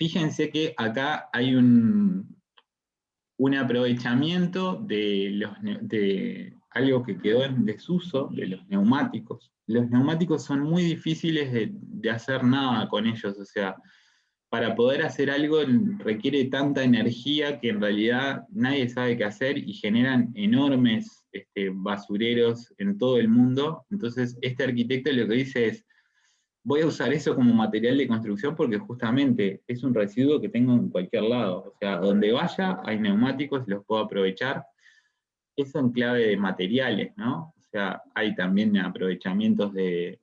fíjense que acá hay un aprovechamiento de algo que quedó en desuso, de los neumáticos. Los neumáticos son muy difíciles de hacer nada con ellos, o sea, para poder hacer algo requiere tanta energía que en realidad nadie sabe qué hacer y generan enormes basureros en todo el mundo. Entonces este arquitecto lo que dice es, voy a usar eso como material de construcción porque justamente es un residuo que tengo en cualquier lado. O sea, donde vaya hay neumáticos, los puedo aprovechar. Eso en clave de materiales, ¿no? O sea, hay también aprovechamientos de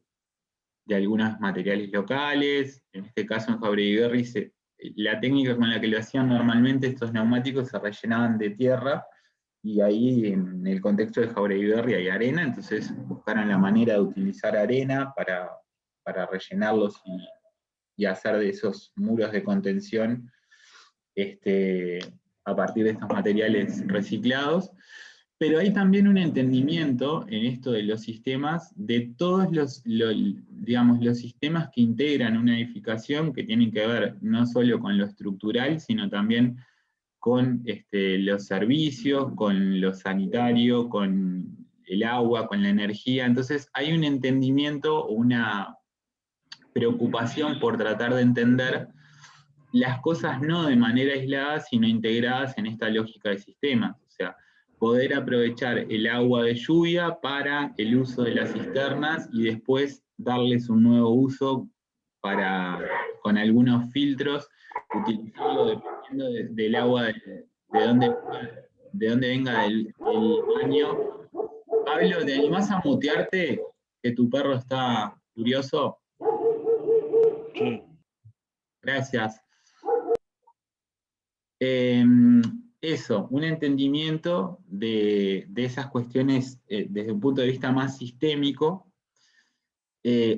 algunos materiales locales. En este caso en Jauregui Berry, la técnica con la que lo hacían normalmente estos neumáticos se rellenaban de tierra, y ahí en el contexto de Jauregui Berry hay arena, entonces buscaron la manera de utilizar arena para rellenarlos y hacer de esos muros de contención a partir de estos materiales reciclados. Pero hay también un entendimiento en esto de los sistemas, de todos los sistemas que integran una edificación, que tienen que ver no solo con lo estructural, sino también con los servicios, con lo sanitario, con el agua, con la energía. Entonces hay un entendimiento, una preocupación por tratar de entender las cosas no de manera aislada, sino integradas en esta lógica de sistemas. O sea, poder aprovechar el agua de lluvia para el uso de las cisternas y después darles un nuevo uso con algunos filtros, utilizarlo dependiendo del agua, de dónde venga el baño. Pablo, ¿te animás a mutearte? Que tu perro está furioso. Gracias. Eso, un entendimiento de esas cuestiones desde un punto de vista más sistémico,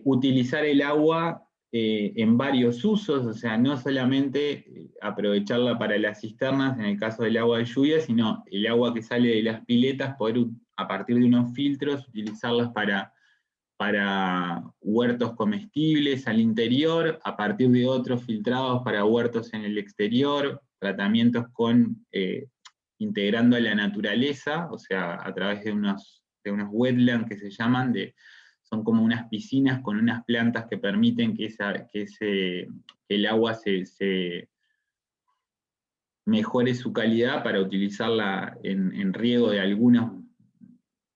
utilizar el agua en varios usos, o sea, no solamente aprovecharla para las cisternas en el caso del agua de lluvia, sino el agua que sale de las piletas, poder a partir de unos filtros utilizarlas para huertos comestibles al interior, a partir de otros filtrados para huertos en el exterior, tratamientos integrando a la naturaleza, o sea, a través de unos wetlands que se llaman, son como unas piscinas con unas plantas que permiten que el agua se mejore su calidad para utilizarla en riego de algunos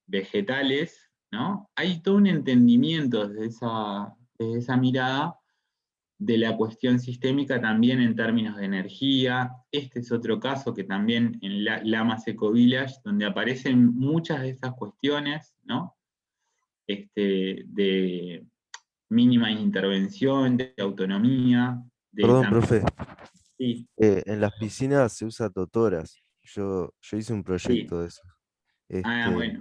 vegetales, ¿no? Hay todo un entendimiento desde esa mirada de la cuestión sistémica también en términos de energía. Este es otro caso que también en Lamas Eco Village, donde aparecen muchas de estas cuestiones, ¿no? De mínima intervención, de autonomía. Perdón, profe. Sí. En las piscinas se usa totoras. Yo hice un proyecto de eso. Bueno.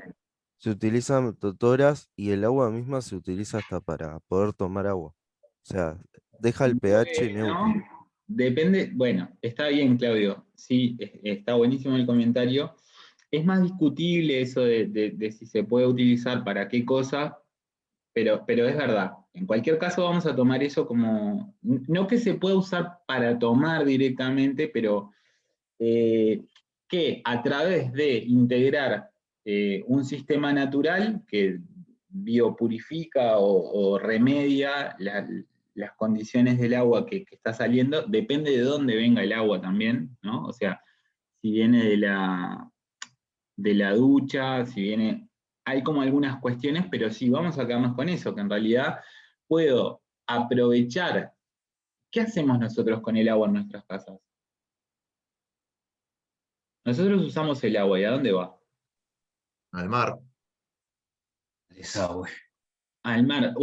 Se utilizan totoras y el agua misma se utiliza hasta para poder tomar agua. O sea, deja el pH neutro. Depende, bueno, está bien, Claudio. Sí, está buenísimo el comentario. Es más discutible eso de si se puede utilizar para qué cosa, pero es verdad. En cualquier caso vamos a tomar eso como, no que se pueda usar para tomar directamente, pero que a través de integrar un sistema natural que biopurifica o remedia las condiciones del agua que está saliendo, depende de dónde venga el agua también, ¿no? O sea, si viene de la ducha, si viene... Hay como algunas cuestiones, pero sí, vamos a quedarnos con eso, que en realidad puedo aprovechar. ¿Qué hacemos nosotros con el agua en nuestras casas? Nosotros usamos el agua, ¿y a dónde va? Al mar. Desagüe. Al mar.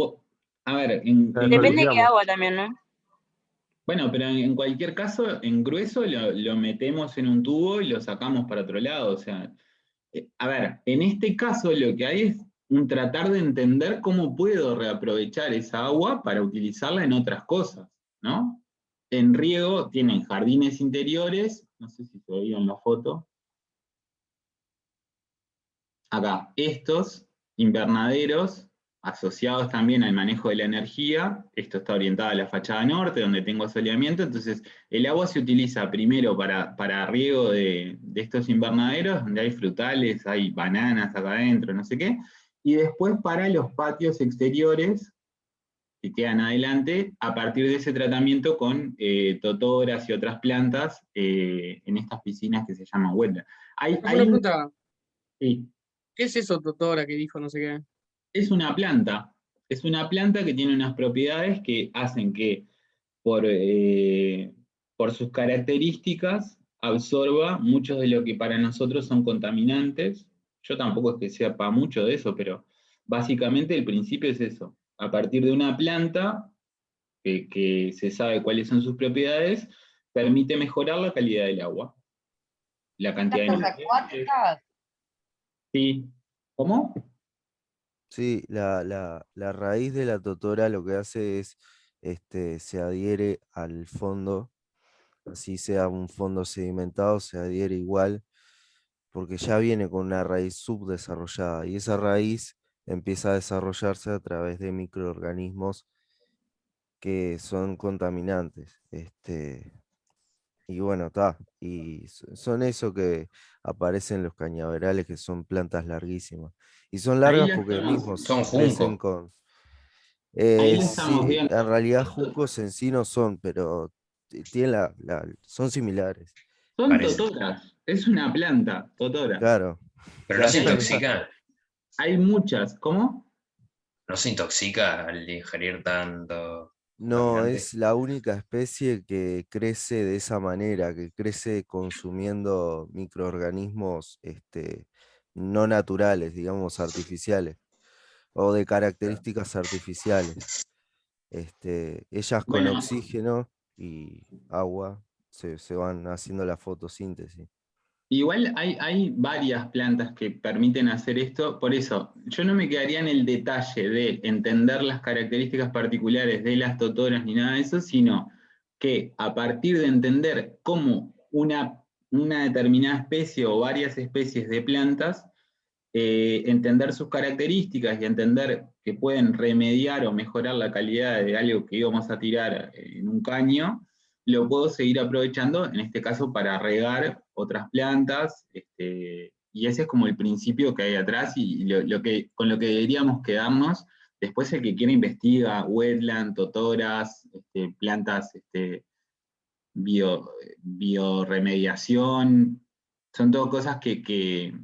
A ver, Depende de qué agua también, ¿no? Bueno, pero en cualquier caso, en grueso lo metemos en un tubo y lo sacamos para otro lado. O sea, a ver, en este caso lo que hay es un tratar de entender cómo puedo reaprovechar esa agua para utilizarla en otras cosas, ¿no? En riego tienen jardines interiores, no sé si se veía en la foto. Acá, estos invernaderos asociados también al manejo de la energía. Esto está orientado a la fachada norte, donde tengo soleamiento, entonces el agua se utiliza primero para riego de estos invernaderos, donde hay frutales, hay bananas acá adentro, no sé qué, y después para los patios exteriores que quedan adelante, a partir de ese tratamiento con totoras y otras plantas en estas piscinas que se llaman wetland. Una pregunta. Sí. ¿Qué es eso, Totora, que dijo no sé qué? Es una planta que tiene unas propiedades que hacen que por sus características absorba muchos de lo que para nosotros son contaminantes. Yo tampoco es que sepa mucho de eso, pero básicamente el principio es eso. A partir de una planta que se sabe cuáles son sus propiedades, permite mejorar la calidad del agua, la cantidad de nutrientes. Sí. ¿Cómo? Sí, la raíz de la totora lo que hace es, se adhiere al fondo, así sea un fondo sedimentado, se adhiere igual, porque ya viene con una raíz subdesarrollada, y esa raíz empieza a desarrollarse a través de microorganismos que son contaminantes. Y bueno, está. Y son eso que aparecen los cañaverales, que son plantas larguísimas. Y son Ahí largas la porque estamos. mismos Son crecen juncos. con... Ahí la estamos sí, viendo. en realidad juncos en sí no son, pero tienen son similares. Son Parece. totoras, es una planta, totora. Claro. Pero no se Claro. intoxica. Hay muchas, ¿cómo? No se intoxica al ingerir tanto No, contaminante. es la única especie que crece de esa manera, que crece consumiendo microorganismos no naturales, digamos, artificiales, o de características artificiales. Ellas con Bueno, oxígeno y agua se van haciendo la fotosíntesis. igual hay varias plantas que permiten hacer esto, por eso yo no me quedaría en el detalle de entender las características particulares de las totoras ni nada de eso, sino que a partir de entender cómo una determinada especie o varias especies de plantas, entender sus características y entender que pueden remediar o mejorar la calidad de algo que íbamos a tirar en un caño, lo puedo seguir aprovechando, en este caso para regar otras plantas, y ese es como el principio que hay atrás y con lo que deberíamos quedarnos. Después el que quiera investiga wetland, totoras, plantas, bioremediación, son todo cosas que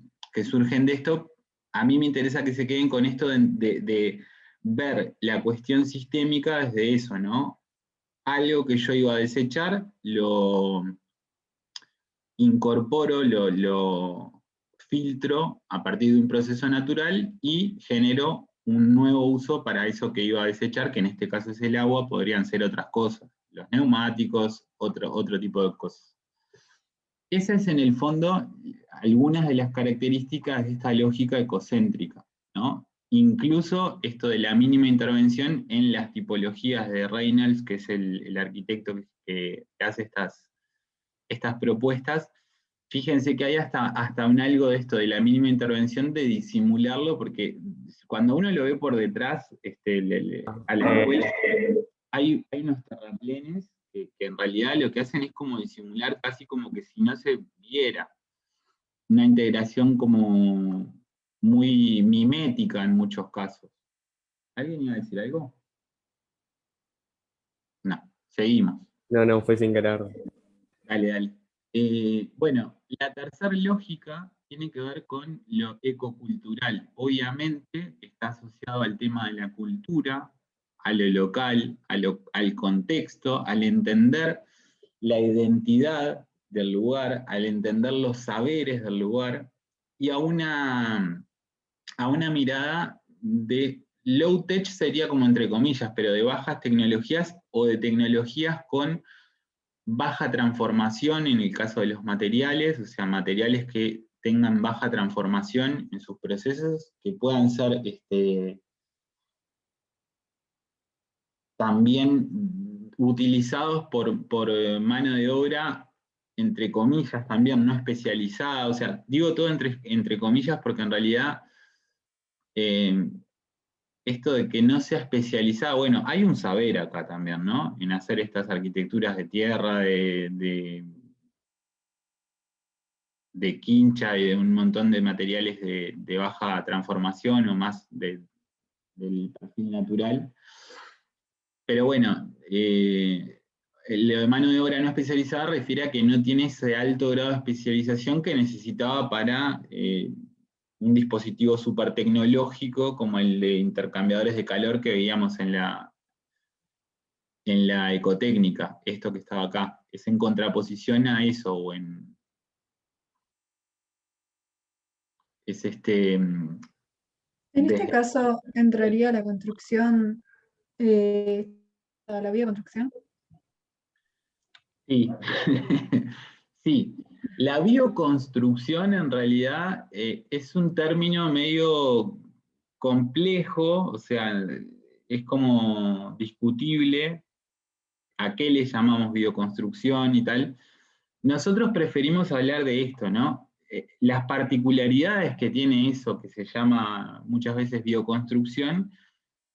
surgen de esto. A mí me interesa que se queden con esto de ver la cuestión sistémica desde eso, ¿no? Algo que yo iba a desechar, lo incorporo, lo filtro a partir de un proceso natural y genero un nuevo uso para eso que iba a desechar, que en este caso es el agua, podrían ser otras cosas, los neumáticos, otro tipo de cosas. Esa es en el fondo algunas de las características de esta lógica ecocéntrica, ¿no? Incluso esto de la mínima intervención en las tipologías de Reynolds, que es el arquitecto que hace estas propuestas. Fíjense que hay hasta un algo de esto de la mínima intervención de disimularlo, porque cuando uno lo ve por detrás, a la escuela, hay unos terraplenes que en realidad lo que hacen es como disimular casi como que si no se viera. Una integración como muy mimética en muchos casos. ¿Alguien iba a decir algo? No, seguimos. No, fue sin querer. Dale. Bueno, la tercera lógica tiene que ver con lo ecocultural. Obviamente está asociado al tema de la cultura, a lo local, al contexto, al entender la identidad del lugar, al entender los saberes del lugar, y a una mirada de low tech sería como entre comillas, pero de bajas tecnologías o de tecnologías con baja transformación en el caso de los materiales, o sea, materiales que tengan baja transformación en sus procesos, que puedan ser también utilizados por mano de obra, entre comillas también, no especializada, o sea, digo todo entre comillas porque en realidad esto de que no sea especializada, bueno, hay un saber acá también, ¿no? En hacer estas arquitecturas de tierra, de quincha y de un montón de materiales de baja transformación o más del perfil natural. Pero bueno, lo de mano de obra no especializada refiere a que no tiene ese alto grado de especialización que necesitaba para un dispositivo súper tecnológico como el de intercambiadores de calor que veíamos en la ecotécnica, esto que estaba acá. Es en contraposición a eso, o es En este caso, ¿entraría la construcción, a la bioconstrucción? Sí, sí. La bioconstrucción en realidad es un término medio complejo, o sea, es como discutible a qué le llamamos bioconstrucción y tal. Nosotros preferimos hablar de esto, ¿no? Las particularidades que tiene eso que se llama muchas veces bioconstrucción,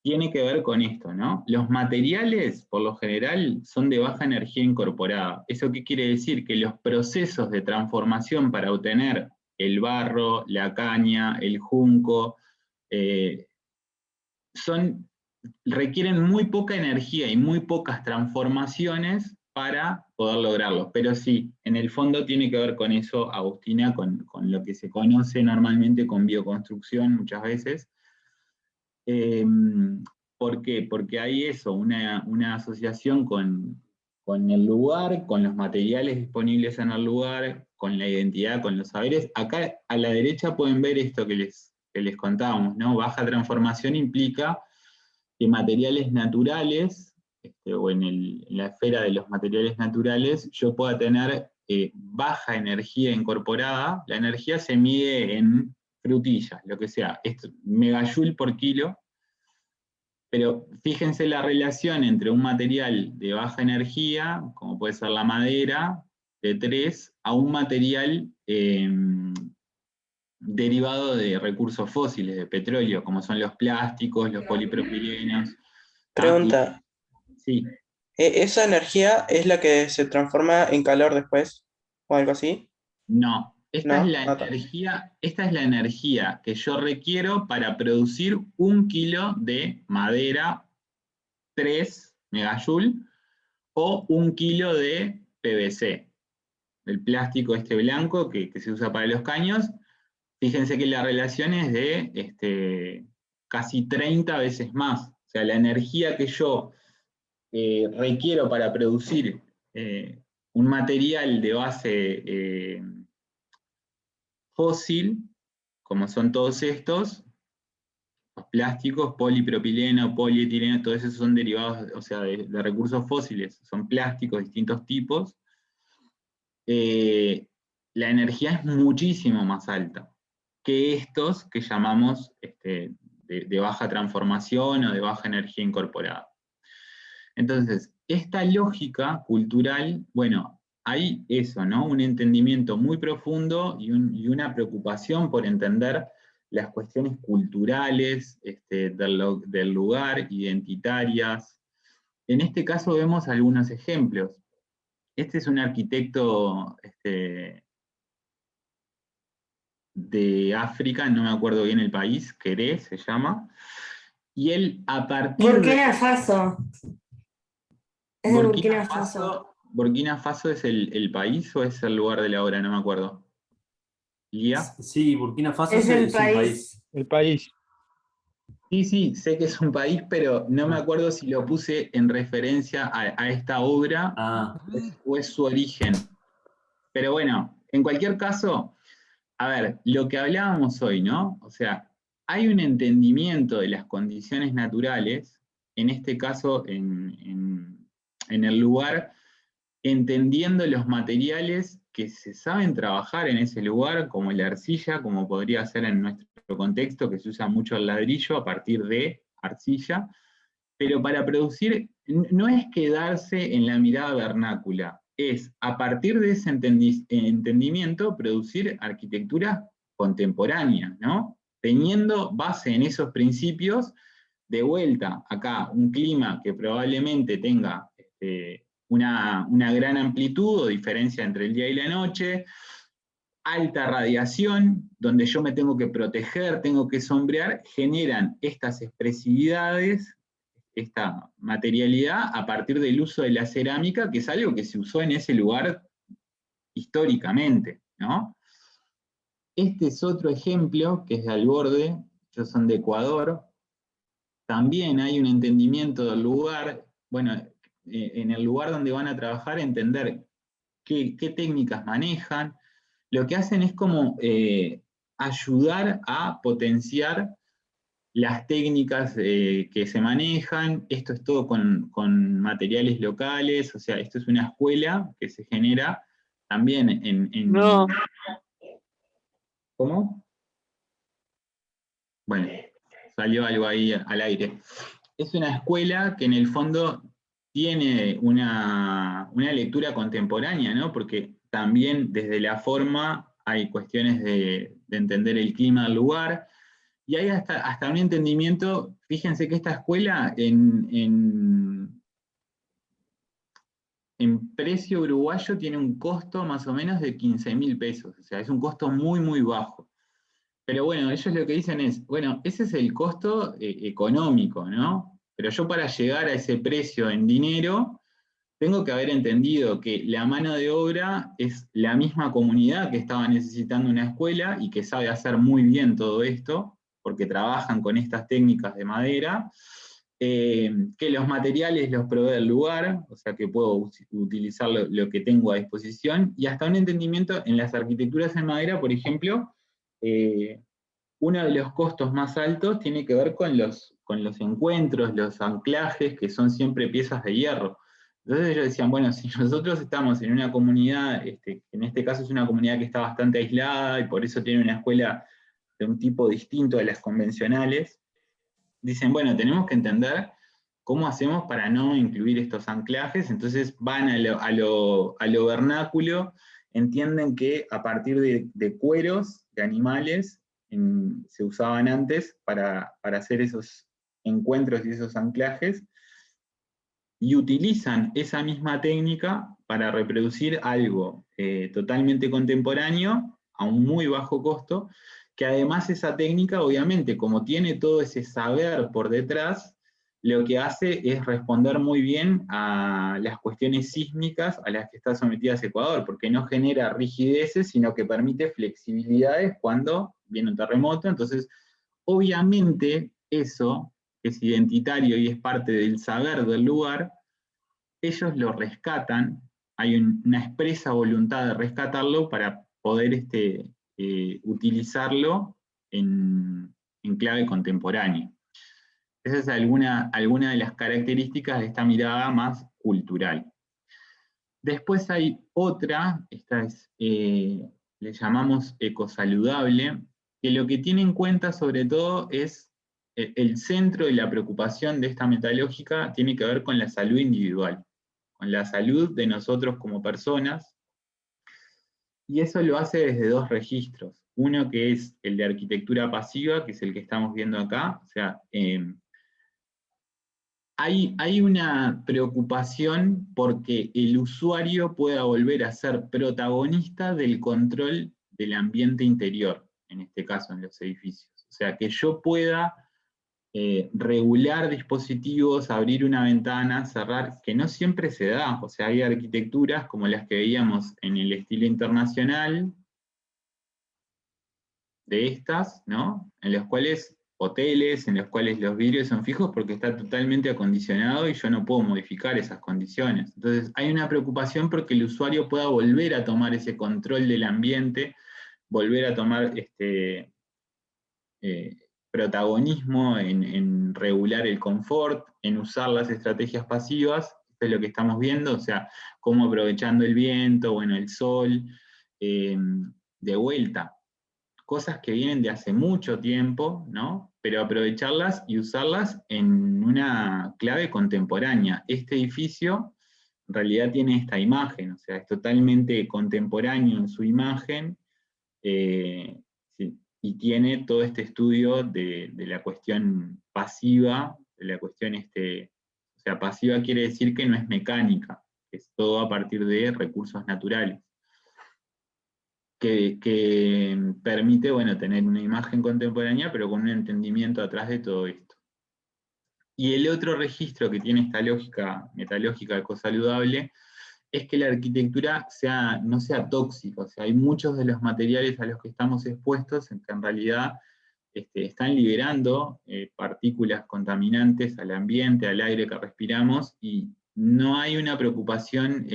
tiene que ver con esto, ¿no? Los materiales, por lo general, son de baja energía incorporada. ¿Eso qué quiere decir? Que los procesos de transformación para obtener el barro, la caña, el junco, requieren muy poca energía y muy pocas transformaciones para poder lograrlo. Pero sí, en el fondo tiene que ver con eso, Agustina, con lo que se conoce normalmente con bioconstrucción muchas veces. ¿Por qué? Porque hay eso, una asociación con el lugar, con los materiales disponibles en el lugar, con la identidad, con los saberes. Acá a la derecha pueden ver esto que les contábamos, ¿no? Baja transformación implica que materiales naturales, o en la esfera de los materiales naturales, yo pueda tener baja energía incorporada. La energía se mide en frutillas, lo que sea, megajoule por kilo, pero fíjense la relación entre un material de baja energía, como puede ser la madera, de 3, a un material derivado de recursos fósiles, de petróleo, como son los plásticos, los polipropilenos. Pregunta. Sí. ¿Esa energía es la que se transforma en calor después? ¿O algo así? No. Esta ¿No? es la energía que yo requiero para producir 1 kilo de madera, 3 megajoule, o 1 kilo de PVC, el plástico blanco que se usa para los caños. Fíjense que la relación es de casi 30 veces más. O sea, la energía que yo requiero para producir un material de base fósil, como son todos estos, los plásticos, polipropileno, polietileno, todos esos son derivados, o sea, de recursos fósiles, son plásticos de distintos tipos. La energía es muchísimo más alta que estos que llamamos de baja transformación o de baja energía incorporada. Entonces, esta lógica cultural, bueno, hay eso, ¿no? Un entendimiento muy profundo y una preocupación por entender las cuestiones culturales del lugar, identitarias. En este caso vemos algunos ejemplos. Este es un arquitecto de África, no me acuerdo bien el país, Queré se llama, y él a partir Burkina Faso. Es de Burkina Faso. ¿Burkina Faso es el país o es el lugar de la obra? No me acuerdo. ¿Lía? Sí, Burkina Faso es un país. El país. Sí, sé que es un país, pero no me acuerdo si lo puse en referencia a esta obra o es su origen. Pero bueno, en cualquier caso, a ver, lo que hablábamos hoy, ¿no? O sea, hay un entendimiento de las condiciones naturales, en este caso en el lugar, entendiendo los materiales que se saben trabajar en ese lugar, como la arcilla, como podría ser en nuestro contexto, que se usa mucho el ladrillo a partir de arcilla, pero para producir, no es quedarse en la mirada vernácula, es a partir de ese entendimiento producir arquitectura contemporánea, ¿no? Teniendo base en esos principios De vuelta, acá, un clima que probablemente tenga una gran amplitud o diferencia entre el día y la noche, alta radiación, donde yo me tengo que proteger, tengo que sombrear, generan estas expresividades, esta materialidad a partir del uso de la cerámica, que es algo que se usó en ese lugar históricamente, ¿no? Este es otro ejemplo, que es de Alborde, ellos son de Ecuador. También hay un entendimiento del lugar, bueno, en el lugar donde van a trabajar, entender qué técnicas manejan. Lo que hacen es como ayudar a potenciar las técnicas que se manejan. Esto es todo con materiales locales, o sea, esto es una escuela que se genera también en... No. ¿Cómo? Bueno, salió algo ahí al aire. Es una escuela que en el fondo tiene una lectura contemporánea, ¿no? Porque también desde la forma hay cuestiones de entender el clima del lugar, y hay hasta un entendimiento. Fíjense que esta escuela en precio uruguayo tiene un costo más o menos de 15.000 pesos, o sea, es un costo muy, muy bajo. Pero bueno, ellos lo que dicen es, bueno, ese es el costo económico, ¿no? Pero yo para llegar a ese precio en dinero, tengo que haber entendido que la mano de obra es la misma comunidad que estaba necesitando una escuela y que sabe hacer muy bien todo esto, porque trabajan con estas técnicas de madera, que los materiales los provee el lugar, o sea que puedo utilizar lo que tengo a disposición, y hasta un entendimiento en las arquitecturas en madera, por ejemplo, uno de los costos más altos tiene que ver con los encuentros, los anclajes, que son siempre piezas de hierro. Entonces ellos decían, bueno, si nosotros estamos en una comunidad, en este caso es una comunidad que está bastante aislada y por eso tiene una escuela de un tipo distinto de las convencionales, dicen, bueno, tenemos que entender cómo hacemos para no incluir estos anclajes. Entonces van a lo vernáculo, entienden que a partir de cueros de animales se usaban antes para hacer esos encuentros y esos anclajes, y utilizan esa misma técnica para reproducir algo totalmente contemporáneo a un muy bajo costo, que además esa técnica, obviamente, como tiene todo ese saber por detrás, lo que hace es responder muy bien a las cuestiones sísmicas a las que está sometida Ecuador, porque no genera rigideces, sino que permite flexibilidades cuando viene un terremoto. Entonces, obviamente, eso es identitario y es parte del saber del lugar, ellos lo rescatan, hay una expresa voluntad de rescatarlo para poder utilizarlo en clave contemporánea. Esa es alguna de las características de esta mirada más cultural. Después hay otra, esta es, le llamamos ecosaludable, que lo que tiene en cuenta sobre todo es el centro de la preocupación de esta metalógica tiene que ver con la salud individual, con la salud de nosotros como personas, y eso lo hace desde dos registros. Uno que es el de arquitectura pasiva, que es el que estamos viendo acá, o sea, hay una preocupación porque el usuario pueda volver a ser protagonista del control del ambiente interior, en este caso en los edificios. O sea, que yo pueda regular dispositivos, abrir una ventana, cerrar, que no siempre se da. O sea, hay arquitecturas como las que veíamos en el estilo internacional, de estas, ¿no? En los cuales hoteles, en los cuales los vidrios son fijos porque está totalmente acondicionado y yo no puedo modificar esas condiciones. Entonces hay una preocupación porque el usuario pueda volver a tomar ese control del ambiente, volver a tomar protagonismo en regular el confort, en usar las estrategias pasivas. Esto es lo que estamos viendo, o sea, cómo aprovechando el viento, bueno, el sol, de vuelta. Cosas que vienen de hace mucho tiempo, ¿no? Pero aprovecharlas y usarlas en una clave contemporánea. Este edificio en realidad tiene esta imagen, o sea, es totalmente contemporáneo en su imagen, sí, y tiene todo este estudio de la cuestión pasiva la cuestión, o sea, pasiva quiere decir que no es mecánica, que es todo a partir de recursos naturales, que permite, bueno, tener una imagen contemporánea, pero con un entendimiento atrás de todo esto. Y el otro registro que tiene esta lógica metalógica ecosaludable es que la arquitectura no sea tóxica, o sea, hay muchos de los materiales a los que estamos expuestos en que en realidad están liberando partículas contaminantes al ambiente, al aire que respiramos, y no hay una preocupación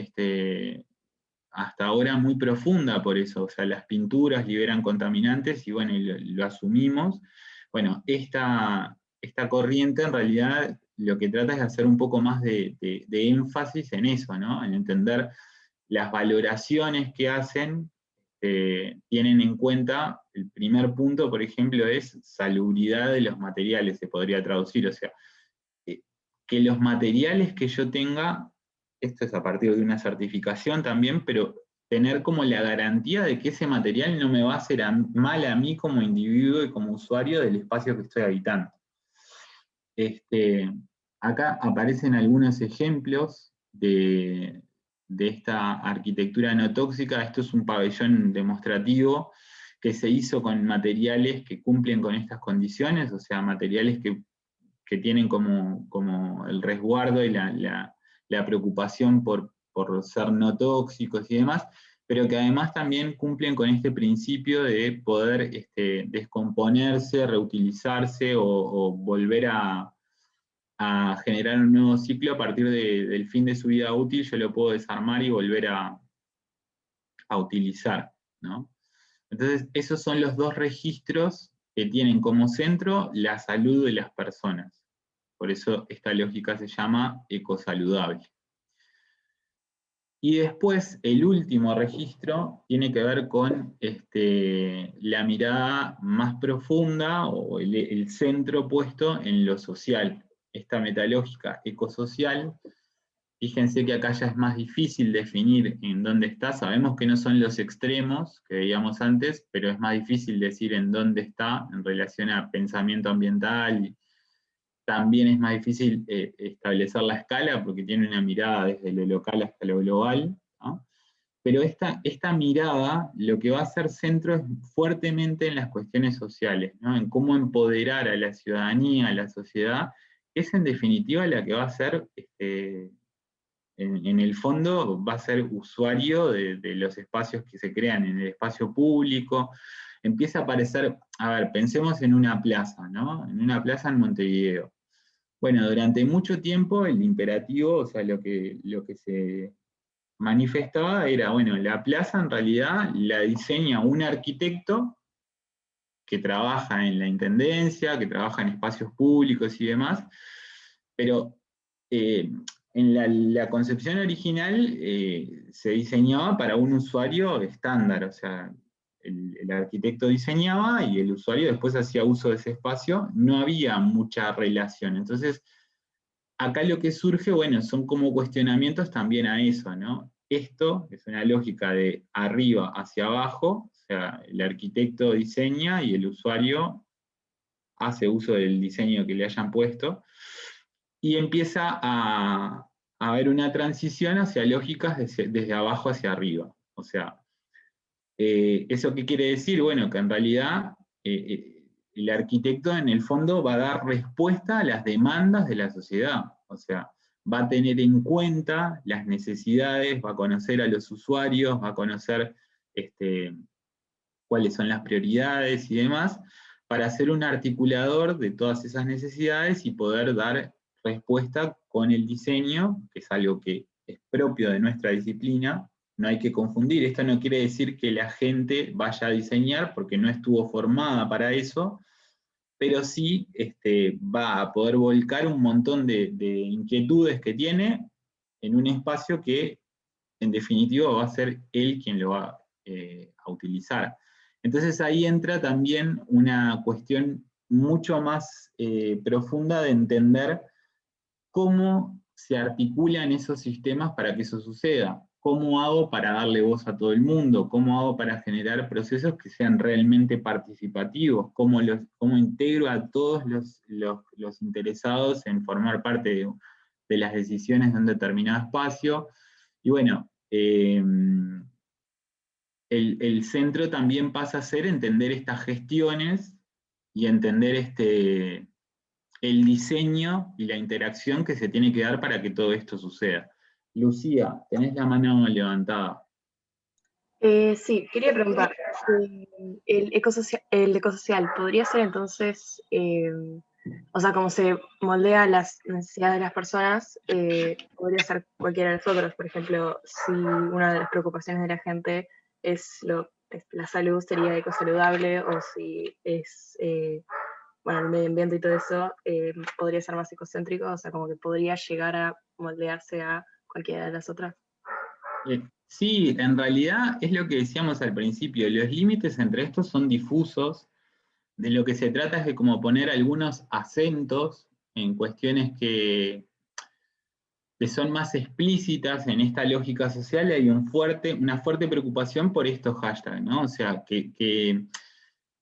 hasta ahora muy profunda por eso. O sea, las pinturas liberan contaminantes y bueno, lo asumimos. Bueno, esta corriente en realidad lo que trata es de hacer un poco más de énfasis en eso, ¿no? En entender las valoraciones que hacen, tienen en cuenta, el primer punto, por ejemplo, es salubridad de los materiales, se podría traducir, o sea, que los materiales que yo tenga, esto es a partir de una certificación también, pero tener como la garantía de que ese material no me va a hacer mal a mí como individuo y como usuario del espacio que estoy habitando. Acá aparecen algunos ejemplos de esta arquitectura no tóxica. Esto es un pabellón demostrativo que se hizo con materiales que cumplen con estas condiciones, o sea, materiales que tienen como el resguardo y la preocupación por ser no tóxicos y demás, pero que además también cumplen con este principio de poder descomponerse, reutilizarse o volver a generar un nuevo ciclo a partir del fin de su vida útil. Yo lo puedo desarmar y volver a utilizar, ¿no? Entonces, esos son los dos registros que tienen como centro la salud de las personas. Por eso esta lógica se llama ecosaludable. Y después, el último registro tiene que ver con la mirada más profunda, o el centro puesto en lo social. Esta metalógica ecosocial, fíjense que acá ya es más difícil definir en dónde está. Sabemos que no son los extremos que veíamos antes, pero es más difícil decir en dónde está en relación a pensamiento ambiental. También es más difícil establecer la escala porque tiene una mirada desde lo local hasta lo global, ¿no? Pero esta mirada lo que va a hacer centro es fuertemente en las cuestiones sociales, ¿no? En cómo empoderar a la ciudadanía, a la sociedad, es en definitiva la que va a ser, en el fondo, va a ser usuario de los espacios que se crean en el espacio público. Empieza a aparecer, a ver, pensemos en una plaza, ¿no? En una plaza en Montevideo. Bueno, durante mucho tiempo el imperativo, o sea, lo que se manifestaba era, bueno, la plaza en realidad la diseña un arquitecto que trabaja en la intendencia, que trabaja en espacios públicos y demás, pero en la concepción original se diseñaba para un usuario estándar, o sea, el arquitecto diseñaba y el usuario después hacía uso de ese espacio, no había mucha relación. Entonces, acá lo que surge, bueno, son como cuestionamientos también a eso, ¿no? Esto es una lógica de arriba hacia abajo, o sea, el arquitecto diseña y el usuario hace uso del diseño que le hayan puesto, y empieza a haber una transición hacia lógicas desde abajo hacia arriba. O sea, ¿eso qué quiere decir? Bueno, que en realidad el arquitecto en el fondo va a dar respuesta a las demandas de la sociedad. O sea, va a tener en cuenta las necesidades, va a conocer a los usuarios, va a conocer cuáles son las prioridades y demás, para ser un articulador de todas esas necesidades y poder dar respuesta con el diseño, que es algo que es propio de nuestra disciplina. No hay que confundir, esto no quiere decir que la gente vaya a diseñar, porque no estuvo formada para eso, pero sí va a poder volcar un montón de inquietudes que tiene en un espacio que, en definitiva, va a ser él quien lo va a utilizar. Entonces ahí entra también una cuestión mucho más profunda de entender cómo se articulan esos sistemas para que eso suceda. ¿cómo hago para darle voz a todo el mundo? ¿Cómo hago para generar procesos que sean realmente participativos? ¿Cómo integro a todos los interesados en formar parte de las decisiones de un determinado espacio? Y bueno, el centro también pasa a ser entender estas gestiones y entender el diseño y la interacción que se tiene que dar para que todo esto suceda. Lucía, tenés la mano levantada. Sí, quería preguntar, el ecosocial, ¿podría ser entonces, o sea, como se moldea las necesidades de las personas, podría ser cualquiera de nosotros? Por ejemplo, si una de las preocupaciones de la gente es la salud, sería ecosaludable, o si es, bueno, el medio ambiente y todo eso, podría ser más ecocéntrico, o sea, como que podría llegar a moldearse a cualquiera de las otras. Sí, en realidad es lo que decíamos al principio, los límites entre estos son difusos, de lo que se trata es de como poner algunos acentos en cuestiones que son más explícitas en esta lógica social. Hay una fuerte preocupación por estos hashtags, ¿no? O sea, que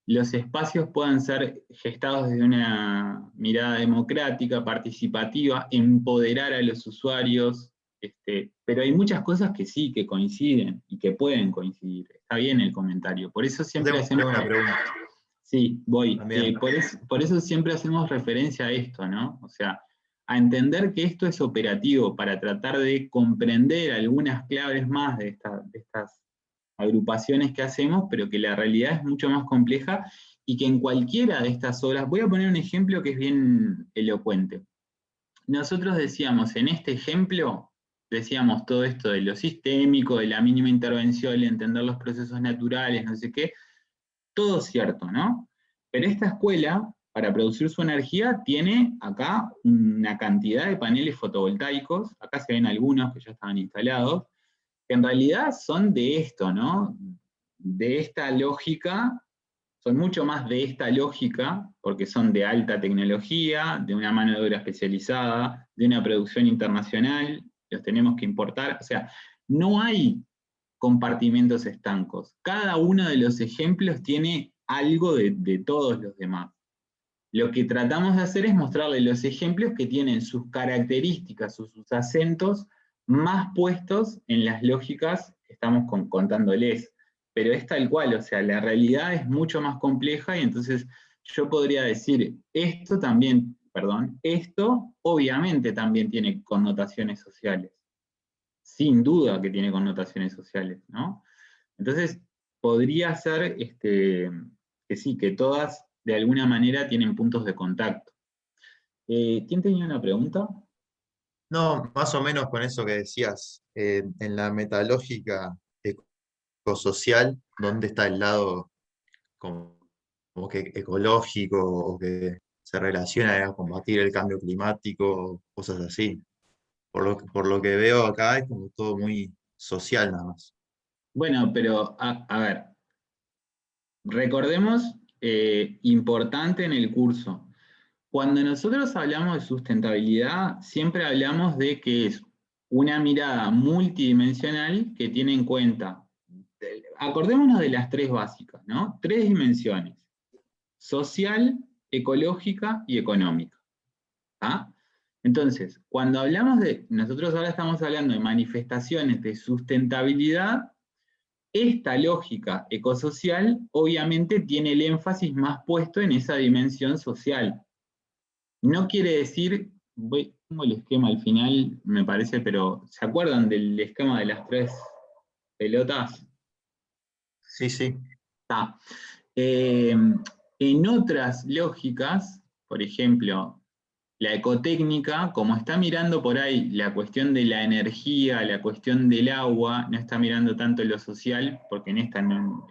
los espacios puedan ser gestados desde una mirada democrática, participativa, empoderar a los usuarios, pero hay muchas cosas que sí, que coinciden y que pueden coincidir. Está bien el comentario. Por eso siempre hacemos... Tengo una pregunta. Sí, voy. Por eso siempre hacemos referencia a esto, ¿no? O sea, a entender que esto es operativo para tratar de comprender algunas claves más de estas agrupaciones que hacemos, pero que la realidad es mucho más compleja y que en cualquiera de estas obras, voy a poner un ejemplo que es bien elocuente. Nosotros decíamos, en este ejemplo, decíamos todo esto de lo sistémico, de la mínima intervención, de entender los procesos naturales, no sé qué, todo cierto, ¿no? Pero esta escuela, para producir su energía, tiene acá una cantidad de paneles fotovoltaicos, acá se ven algunos que ya estaban instalados, que en realidad son de esto, ¿no? De esta lógica, son mucho más de esta lógica, porque son de alta tecnología, de una mano de obra especializada, de una producción internacional, los tenemos que importar, o sea, no hay compartimentos estancos. Cada uno de los ejemplos tiene algo de todos los demás. Lo que tratamos de hacer es mostrarle los ejemplos que tienen sus características o sus acentos más puestos en las lógicas que estamos contándoles. Pero es tal cual, o sea, la realidad es mucho más compleja y entonces yo podría decir, esto obviamente también tiene connotaciones sociales. Sin duda que tiene connotaciones sociales, ¿no? Entonces, podría ser que sí, que todas de alguna manera tienen puntos de contacto. ¿Quién tenía una pregunta? No, más o menos con eso que decías, en la metalógica ecosocial, ¿dónde está el lado como que ecológico o que se relaciona a combatir el cambio climático, cosas así? Por lo que veo acá es como todo muy social nada más. Bueno, pero a ver, recordemos, importante en el curso, cuando nosotros hablamos de sustentabilidad, siempre hablamos de que es una mirada multidimensional que tiene en cuenta, acordémonos de las tres básicas, ¿no? 3 dimensiones, social, ecológica y económica. ¿Ah? Entonces, cuando hablamos nosotros ahora estamos hablando de manifestaciones de sustentabilidad, esta lógica ecosocial obviamente tiene el énfasis más puesto en esa dimensión social. No quiere decir, tengo el esquema al final, me parece, pero ¿se acuerdan del esquema de las 3 pelotas? Sí, sí. Está. En otras lógicas, por ejemplo, la ecotécnica, como está mirando por ahí la cuestión de la energía, la cuestión del agua, no está mirando tanto lo social, porque en esta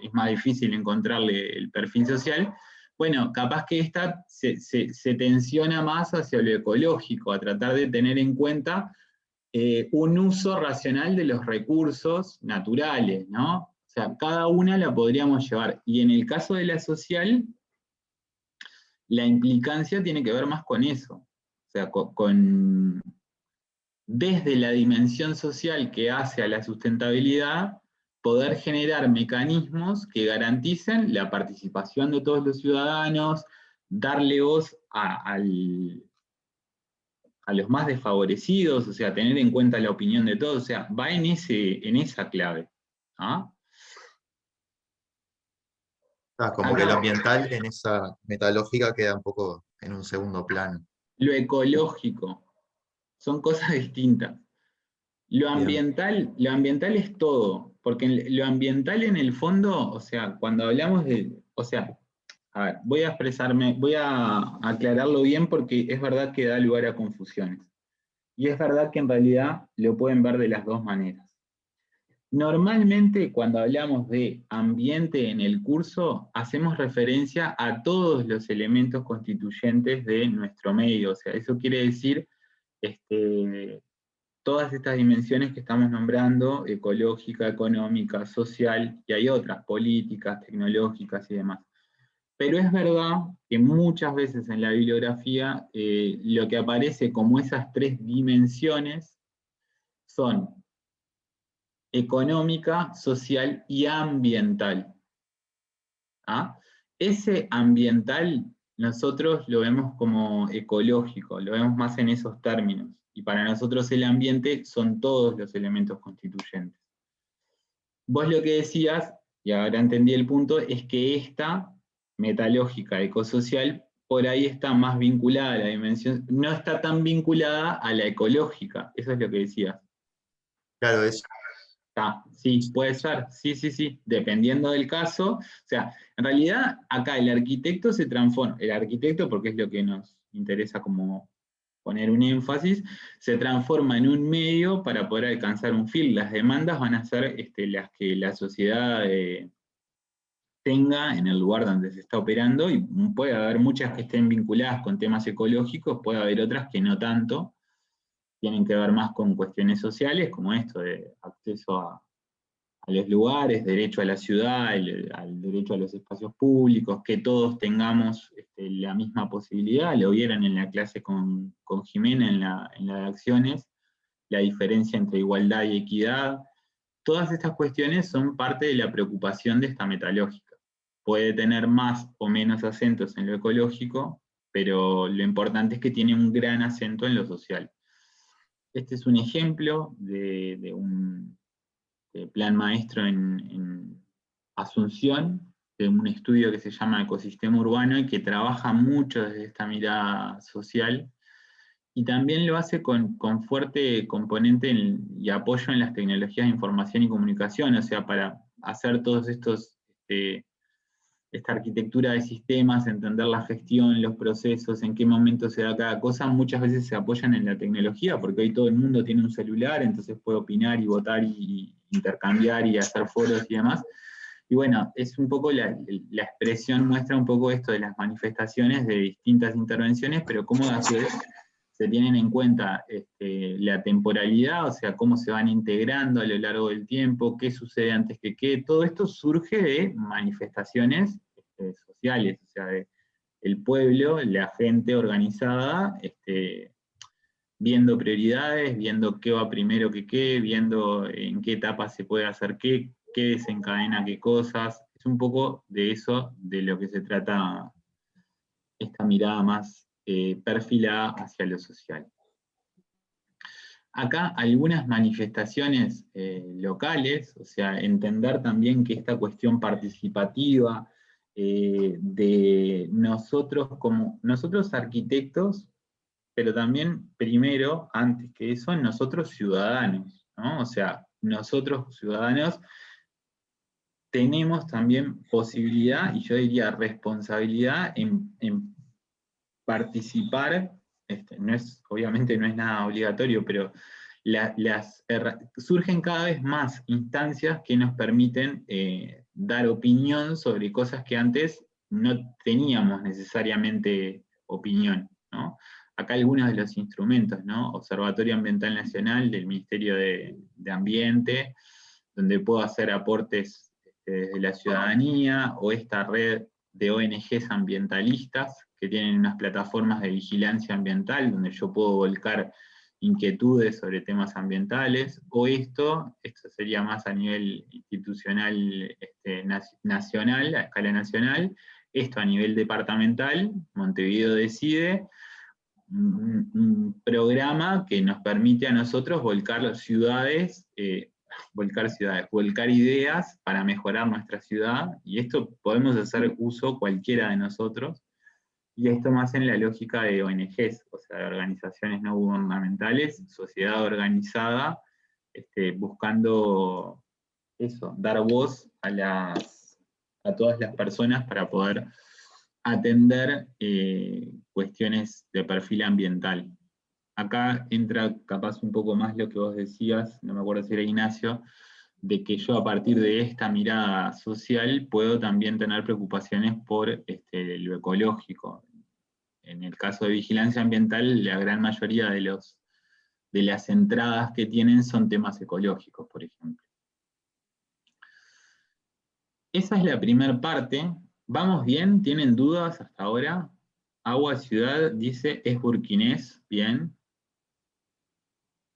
es más difícil encontrarle el perfil social, bueno, capaz que esta se tensiona más hacia lo ecológico, a tratar de tener en cuenta un uso racional de los recursos naturales, ¿no? O sea, cada una la podríamos llevar. Y en el caso de la social, la implicancia tiene que ver más con eso. O sea, con desde la dimensión social que hace a la sustentabilidad, poder generar mecanismos que garanticen la participación de todos los ciudadanos, darle voz a los más desfavorecidos, o sea, tener en cuenta la opinión de todos, o sea, va en esa clave. ¿Ah? Como que lo ambiental en esa metalógica queda un poco en un segundo plano. Lo ecológico, son cosas distintas. Lo ambiental es todo, porque lo ambiental en el fondo, o sea, cuando hablamos de, o sea, a ver, voy a aclararlo bien porque es verdad que da lugar a confusiones. Y es verdad que en realidad lo pueden ver de las dos maneras. Normalmente cuando hablamos de ambiente en el curso, hacemos referencia a todos los elementos constituyentes de nuestro medio, o sea, eso quiere decir todas estas dimensiones que estamos nombrando, ecológica, económica, social, y hay otras, políticas, tecnológicas y demás. Pero es verdad que muchas veces en la bibliografía lo que aparece como esas tres dimensiones son económica, social y ambiental. ¿Ah? Ese ambiental nosotros lo vemos como ecológico, lo vemos más en esos términos, y para nosotros el ambiente son todos los elementos constituyentes. Vos lo que decías, y ahora entendí el punto, es que esta metalógica ecosocial por ahí está más vinculada a la dimensión, no está tan vinculada a la ecológica, eso es lo que decías. Claro, eso. Sí, puede ser, sí, dependiendo del caso. O sea, en realidad acá el arquitecto se transforma, el arquitecto, porque es lo que nos interesa como poner un énfasis, se transforma en un medio para poder alcanzar un fin. Las demandas van a ser las que la sociedad tenga en el lugar donde se está operando, y puede haber muchas que estén vinculadas con temas ecológicos, puede haber otras que no tanto, tienen que ver más con cuestiones sociales, como esto de acceso a los lugares, derecho a la ciudad, al derecho a los espacios públicos, que todos tengamos la misma posibilidad. Lo vieron en la clase con Jimena en la de acciones, la diferencia entre igualdad y equidad. Todas estas cuestiones son parte de la preocupación de esta metalógica. Puede tener más o menos acentos en lo ecológico, pero lo importante es que tiene un gran acento en lo social. Este es un ejemplo de un plan maestro en Asunción, de un estudio que se llama Ecosistema Urbano y que trabaja mucho desde esta mirada social, y también lo hace con fuerte componente y apoyo en las tecnologías de información y comunicación, o sea, para hacer todos estos esta arquitectura de sistemas, entender la gestión, los procesos, en qué momento se da cada cosa, muchas veces se apoyan en la tecnología, porque hoy todo el mundo tiene un celular, entonces puede opinar y votar y intercambiar y hacer foros y demás. Y bueno, es un poco la expresión muestra un poco esto de las manifestaciones de distintas intervenciones, pero cómo a su vez se tienen en cuenta la temporalidad, o sea, cómo se van integrando a lo largo del tiempo, qué sucede antes que qué, todo esto surge de manifestaciones sociales, o sea, el pueblo, la gente organizada, viendo prioridades, viendo qué va primero que qué, viendo en qué etapa se puede hacer qué desencadena qué cosas. Es un poco de eso de lo que se trata esta mirada más perfilada hacia lo social. Acá algunas manifestaciones locales, o sea, entender también que esta cuestión participativa de nosotros como nosotros arquitectos, pero también primero, antes que eso, nosotros ciudadanos, ¿no? O sea, nosotros ciudadanos tenemos también posibilidad, y yo diría responsabilidad, en participar, obviamente no es nada obligatorio, pero surgen cada vez más instancias que nos permiten dar opinión sobre cosas que antes no teníamos necesariamente opinión, ¿no? Acá algunos de los instrumentos, ¿no? Observatorio Ambiental Nacional del Ministerio de Ambiente, donde puedo hacer aportes desde la ciudadanía, o esta red de ONGs ambientalistas que tienen unas plataformas de vigilancia ambiental donde yo puedo volcar inquietudes sobre temas ambientales, o esto sería más a nivel institucional nacional, a escala nacional, esto a nivel departamental, Montevideo decide, un programa que nos permite a nosotros volcar ideas para mejorar nuestra ciudad, y esto podemos hacer uso cualquiera de nosotros, y esto más en la lógica de ONGs, o sea, de organizaciones no gubernamentales, sociedad organizada, buscando eso, dar voz a todas las personas para poder atender cuestiones de perfil ambiental. Acá entra capaz un poco más lo que vos decías, no me acuerdo si era Ignacio, de que yo a partir de esta mirada social puedo también tener preocupaciones por lo ecológico. En el caso de vigilancia ambiental, la gran mayoría de las entradas que tienen son temas ecológicos, por ejemplo. Esa es la primera parte. ¿Vamos bien? ¿Tienen dudas hasta ahora? Agua Ciudad dice, es burkinés, bien.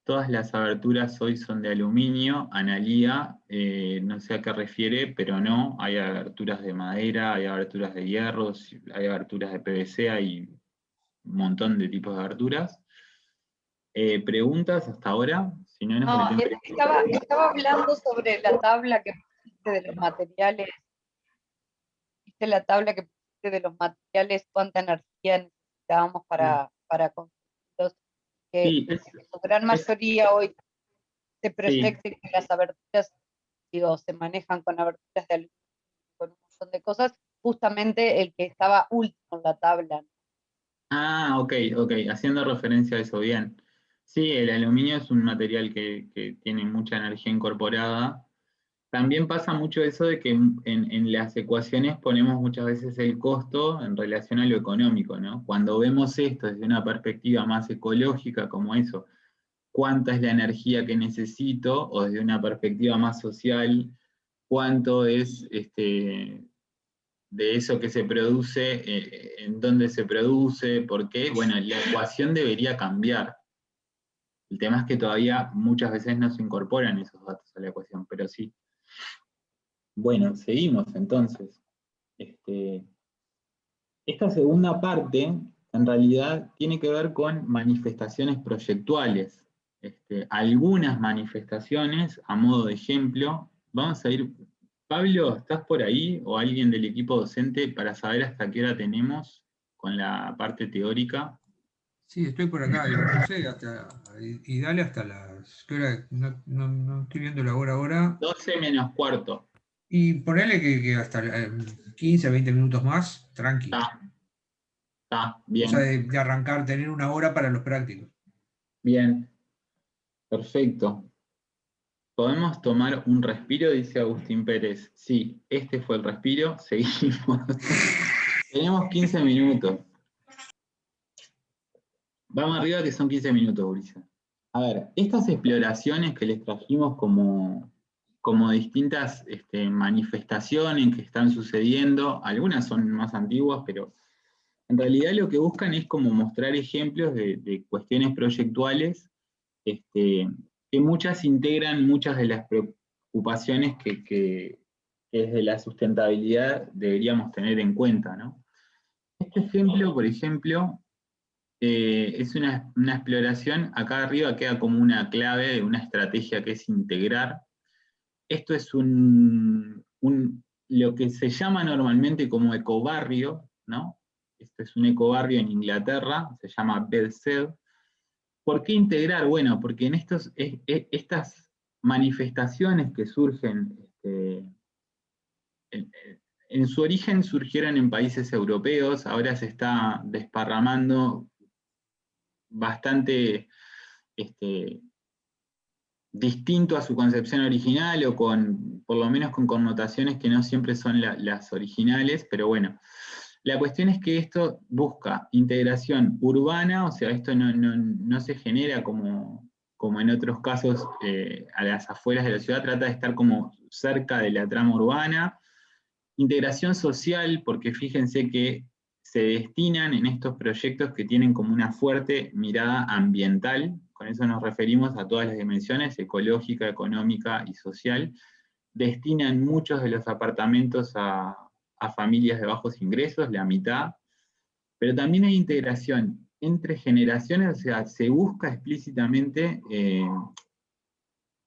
Todas las aberturas hoy son de aluminio. Analía, no sé a qué refiere, pero no, hay aberturas de madera, hay aberturas de hierro, hay aberturas de PVC, hay un montón de tipos de aberturas. ¿Preguntas hasta ahora? Si no, nos metemos. Estaba hablando sobre la tabla que pusiste de los materiales. ¿Viste la tabla que pusiste de los materiales? ¿Cuánta energía necesitábamos para construirlos? Sí, su gran mayoría hoy se proyecta que las aberturas, se manejan con aberturas de aluminio, con un montón de cosas, justamente el que estaba último en la tabla. Ah, ok, haciendo referencia a eso, bien. Sí, el aluminio es un material que tiene mucha energía incorporada. También pasa mucho eso de que en las ecuaciones ponemos muchas veces el costo en relación a lo económico, ¿no? Cuando vemos esto desde una perspectiva más ecológica, como eso, cuánta es la energía que necesito, o desde una perspectiva más social, cuánto es de eso que se produce, en dónde se produce, por qué, bueno, la ecuación debería cambiar. El tema es que todavía muchas veces no se incorporan esos datos a la ecuación, pero sí. Bueno, seguimos entonces. Esta segunda parte, en realidad, tiene que ver con manifestaciones proyectuales. Algunas manifestaciones, a modo de ejemplo, vamos a ir. Pablo, ¿estás por ahí? ¿O alguien del equipo docente para saber hasta qué hora tenemos con la parte teórica? Sí, estoy por acá, no sé, y dale hasta las... ¿Qué hora? No estoy viendo la hora ahora. 12 menos cuarto. Y ponele que hasta 15, 20 minutos más, tranqui. Está, bien. O sea, de arrancar, tener una hora para los prácticos. Bien, perfecto. ¿Podemos tomar un respiro? Dice Agustín Pérez. Sí, este fue el respiro, seguimos. Tenemos 15 minutos. Vamos arriba que son 15 minutos, Ulises. A ver, estas exploraciones que les trajimos como distintas manifestaciones que están sucediendo, algunas son más antiguas, pero en realidad lo que buscan es como mostrar ejemplos de cuestiones proyectuales, que muchas integran muchas de las preocupaciones que desde la sustentabilidad deberíamos tener en cuenta, ¿no? Este ejemplo, por ejemplo, es una exploración, acá arriba queda como una clave de una estrategia que es integrar. Esto es lo que se llama normalmente como ecobarrio, ¿no? Esto es un ecobarrio en Inglaterra, se llama Bedstead. ¿Por qué integrar? Bueno, porque en estas manifestaciones que surgen, en su origen surgieron en países europeos, ahora se está desparramando bastante distinto a su concepción original, o por lo menos con connotaciones que no siempre son las originales, pero bueno. La cuestión es que esto busca integración urbana, o sea, esto no se genera como en otros casos a las afueras de la ciudad, trata de estar como cerca de la trama urbana. Integración social, porque fíjense que se destinan en estos proyectos que tienen como una fuerte mirada ambiental, con eso nos referimos a todas las dimensiones, ecológica, económica y social, destinan muchos de los apartamentos a familias de bajos ingresos, la mitad, pero también hay integración entre generaciones, o sea, se busca explícitamente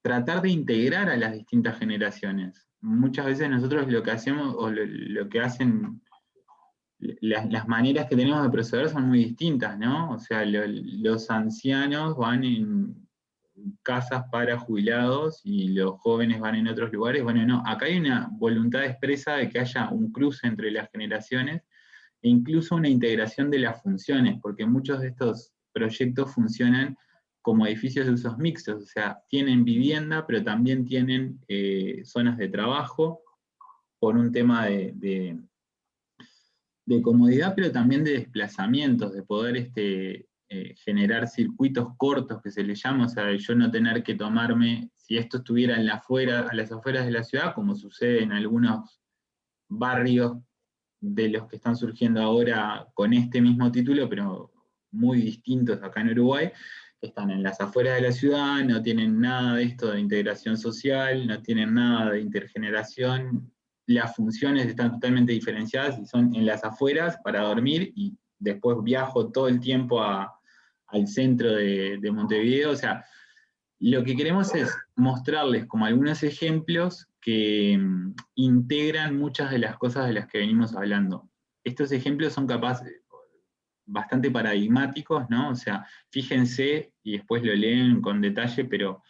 tratar de integrar a las distintas generaciones. Muchas veces nosotros lo que hacemos, o lo que hacen, las maneras que tenemos de proceder son muy distintas, ¿no? O sea, los ancianos van en casas para jubilados y los jóvenes van en otros lugares. Bueno, no, acá hay una voluntad expresa de que haya un cruce entre las generaciones e incluso una integración de las funciones, porque muchos de estos proyectos funcionan como edificios de usos mixtos, o sea, tienen vivienda, pero también tienen zonas de trabajo, por un tema de comodidad, pero también de desplazamientos, de poder generar circuitos cortos, que se le llama, o sea, yo no tener que tomarme, si esto estuviera a las afueras de la ciudad, como sucede en algunos barrios de los que están surgiendo ahora con este mismo título, pero muy distintos acá en Uruguay, están en las afueras de la ciudad, no tienen nada de esto de integración social, no tienen nada de intergeneración, las funciones están totalmente diferenciadas y son en las afueras para dormir, y después viajo todo el tiempo al centro de Montevideo. O sea, lo que queremos es mostrarles como algunos ejemplos que integran muchas de las cosas de las que venimos hablando. Estos ejemplos son bastante paradigmáticos, ¿no? O sea, fíjense, y después lo leen con detalle, pero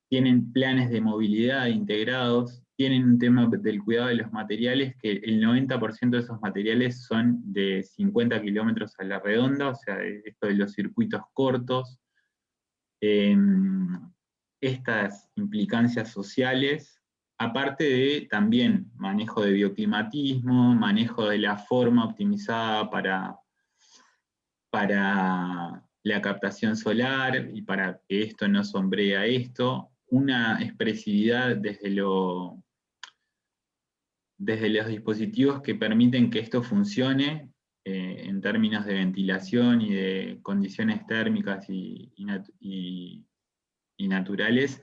tienen planes de movilidad integrados, tienen un tema del cuidado de los materiales, que el 90% de esos materiales son de 50 kilómetros a la redonda, o sea, esto de los circuitos cortos, estas implicancias sociales, aparte de también manejo de bioclimatismo, manejo de la forma optimizada para la captación solar y para que esto no sombree a esto, una expresividad desde los dispositivos que permiten que esto funcione en términos de ventilación y de condiciones térmicas y naturales,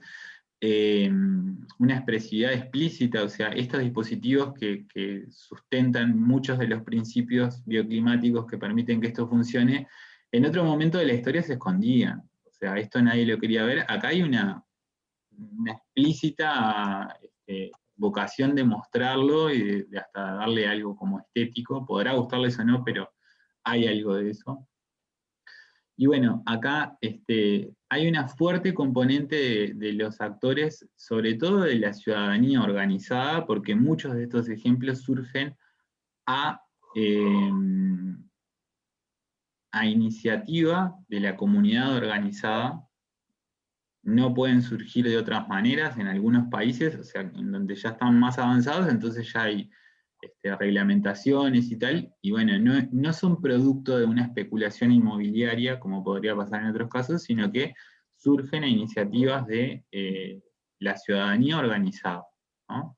una expresividad explícita, o sea, estos dispositivos que sustentan muchos de los principios bioclimáticos que permiten que esto funcione, en otro momento de la historia se escondían. O sea, esto nadie lo quería ver. Acá hay una explícita vocación de mostrarlo y de hasta darle algo como estético. Podrá gustarles o no, pero hay algo de eso. Y bueno, acá hay una fuerte componente de los actores, sobre todo de la ciudadanía organizada, porque muchos de estos ejemplos surgen a iniciativa de la comunidad organizada. No pueden surgir de otras maneras en algunos países, o sea, en donde ya están más avanzados, entonces ya hay reglamentaciones y tal, y bueno, no son producto de una especulación inmobiliaria, como podría pasar en otros casos, sino que surgen a iniciativas de la ciudadanía organizada, ¿no?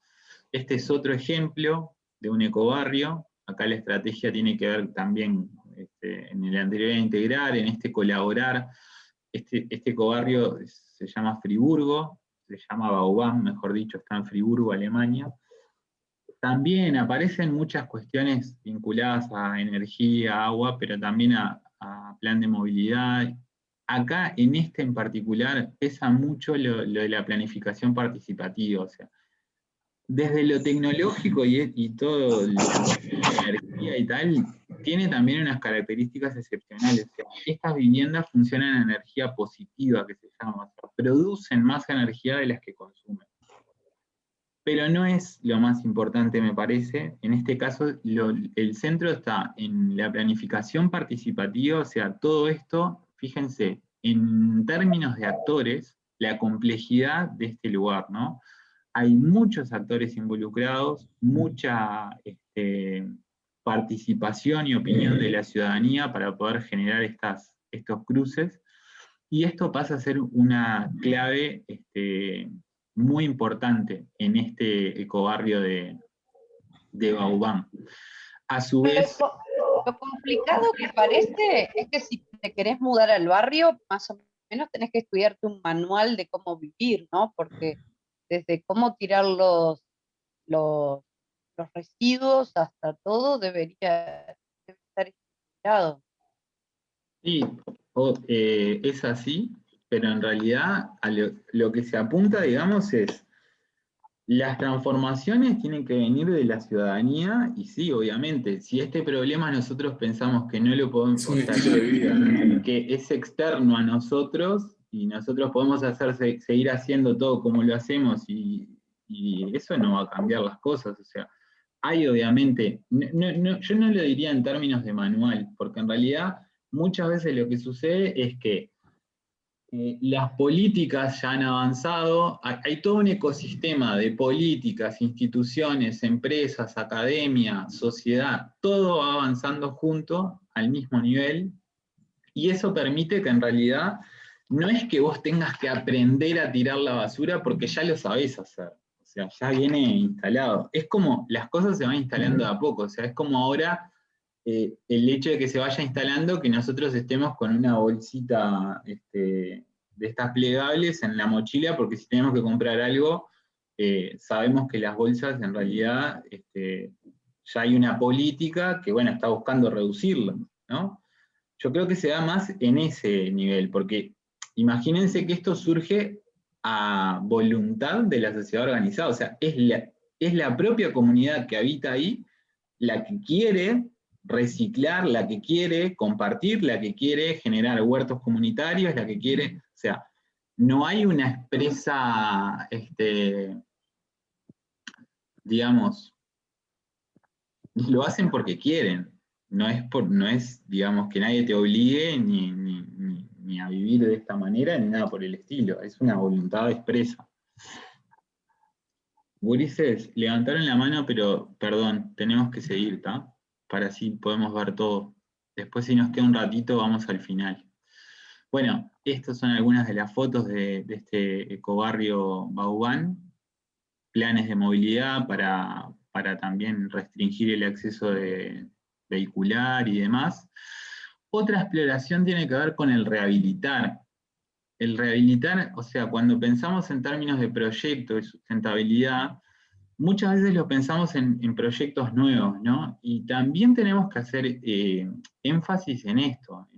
Este es otro ejemplo de un ecobarrio. Acá la estrategia tiene que ver también en el anterior a integrar, en colaborar. Este ecobarrio se llama Friburgo, se llama Baubam, mejor dicho, está en Friburgo, Alemania. También aparecen muchas cuestiones vinculadas a energía, agua, pero también a plan de movilidad. Acá, en en particular, pesa mucho lo de la planificación participativa, o sea, desde lo tecnológico y todo, la energía y tal, tiene también unas características excepcionales. O sea, estas viviendas funcionan en energía positiva, que se llama, o sea, producen más energía de las que consumen. Pero no es lo más importante, me parece. En este caso, el centro está en la planificación participativa, o sea, todo esto, fíjense, en términos de actores, la complejidad de este lugar, ¿no? Hay muchos actores involucrados, mucha participación y opinión de la ciudadanía para poder generar estos cruces, y esto pasa a ser una clave muy importante en este ecobarrio de Baubam. A su vez... Lo complicado que parece es que si te querés mudar al barrio, más o menos tenés que estudiarte un manual de cómo vivir, ¿no? Porque desde cómo tirar los residuos hasta todo debe estar estudiado. Sí, es así, pero en realidad a lo que se apunta, digamos, es las transformaciones tienen que venir de la ciudadanía, y sí, obviamente, si este problema nosotros pensamos que no lo podemos, o sea, que es externo a nosotros, y nosotros podemos seguir haciendo todo como lo hacemos, y eso no va a cambiar las cosas, o sea, hay obviamente, yo no lo diría en términos de manual, porque en realidad muchas veces lo que sucede es que las políticas ya han avanzado, hay todo un ecosistema de políticas, instituciones, empresas, academia, sociedad, todo va avanzando junto al mismo nivel, y eso permite que en realidad no es que vos tengas que aprender a tirar la basura porque ya lo sabés hacer, o sea, ya viene instalado. Es como las cosas se van instalando de a poco, o sea, es como ahora el hecho de que se vaya instalando, que nosotros estemos con una bolsita de estas plegables en la mochila, porque si tenemos que comprar algo, sabemos que las bolsas en realidad ya hay una política que, bueno, está buscando reducirlo, ¿no? Yo creo que se da más en ese nivel, porque imagínense que esto surge a voluntad de la sociedad organizada, o sea, es la propia comunidad que habita ahí la que quiere reciclar, la que quiere compartir, la que quiere generar huertos comunitarios, la que quiere, o sea, no hay una expresa, digamos, lo hacen porque quieren, no es, digamos, que nadie te obligue ni a vivir de esta manera, ni nada por el estilo, es una voluntad expresa. Gurises, levantaron la mano, pero perdón, tenemos que seguir, ¿tá? Para así podemos ver todo. Después, si nos queda un ratito, vamos al final. Bueno, estas son algunas de las fotos de este ecobarrio Baubán, planes de movilidad para también restringir el acceso vehicular y demás. Otra exploración tiene que ver con el rehabilitar. El rehabilitar, o sea, cuando pensamos en términos de proyecto y sustentabilidad, muchas veces lo pensamos en proyectos nuevos, ¿no? Y también tenemos que hacer énfasis en esto.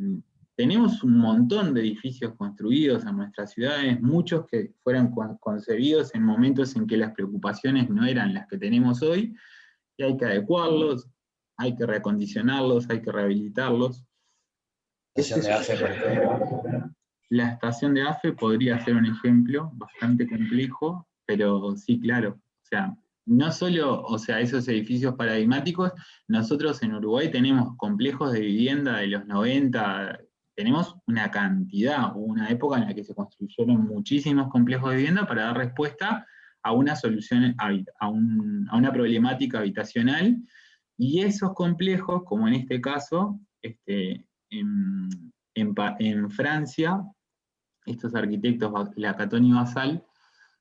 Tenemos un montón de edificios construidos en nuestras ciudades, muchos que fueron concebidos en momentos en que las preocupaciones no eran las que tenemos hoy, y hay que adecuarlos, hay que reacondicionarlos, hay que rehabilitarlos. La estación de AFE podría ser un ejemplo bastante complejo, pero sí, claro. O sea, no solo, o sea, esos edificios paradigmáticos, nosotros en Uruguay tenemos complejos de vivienda de los 90, tenemos una cantidad, hubo una época en la que se construyeron muchísimos complejos de vivienda para dar respuesta a una solución, a una problemática habitacional, y esos complejos, como en este caso, en Francia, estos arquitectos, Lacaton y Basal,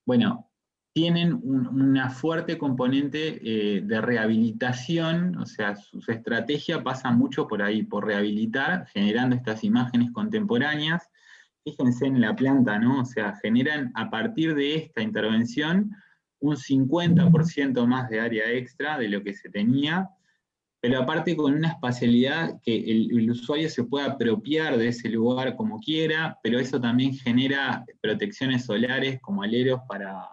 bueno, tienen una fuerte componente de rehabilitación, o sea, su estrategia pasa mucho por ahí, por rehabilitar, generando estas imágenes contemporáneas. Fíjense en la planta, ¿no? O sea, generan a partir de esta intervención un 50% más de área extra de lo que se tenía, pero aparte con una espacialidad que el usuario se pueda apropiar de ese lugar como quiera, pero eso también genera protecciones solares como aleros para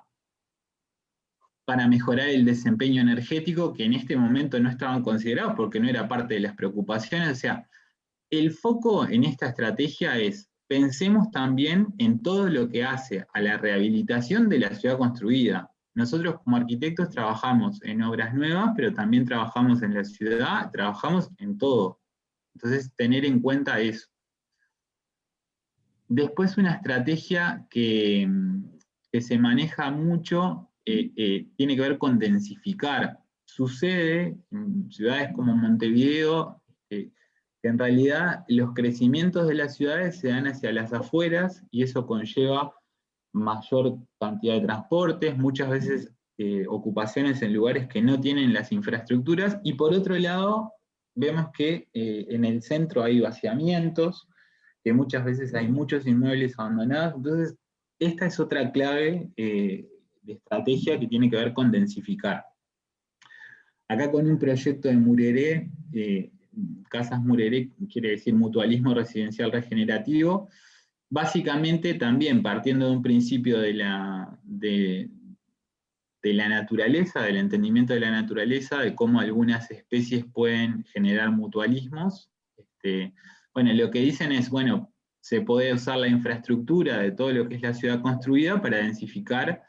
mejorar el desempeño energético, que en este momento no estaban considerados porque no era parte de las preocupaciones. O sea, el foco en esta estrategia es, pensemos también en todo lo que hace a la rehabilitación de la ciudad construida. Nosotros como arquitectos trabajamos en obras nuevas, pero también trabajamos en la ciudad, trabajamos en todo. Entonces, tener en cuenta eso. Después una estrategia que se maneja mucho, tiene que ver con densificar. Sucede en ciudades como Montevideo, que en realidad los crecimientos de las ciudades se dan hacia las afueras, y eso conlleva mayor cantidad de transportes, muchas veces ocupaciones en lugares que no tienen las infraestructuras, y por otro lado, vemos que en el centro hay vaciamientos, que muchas veces hay muchos inmuebles abandonados. Entonces, esta es otra clave de estrategia que tiene que ver con densificar. Acá con un proyecto de Mureré, Casas Mureré, quiere decir mutualismo residencial regenerativo, básicamente también partiendo de un principio de la naturaleza, del entendimiento de la naturaleza, de cómo algunas especies pueden generar mutualismos. Bueno, lo que dicen es, bueno, se puede usar la infraestructura de todo lo que es la ciudad construida para densificar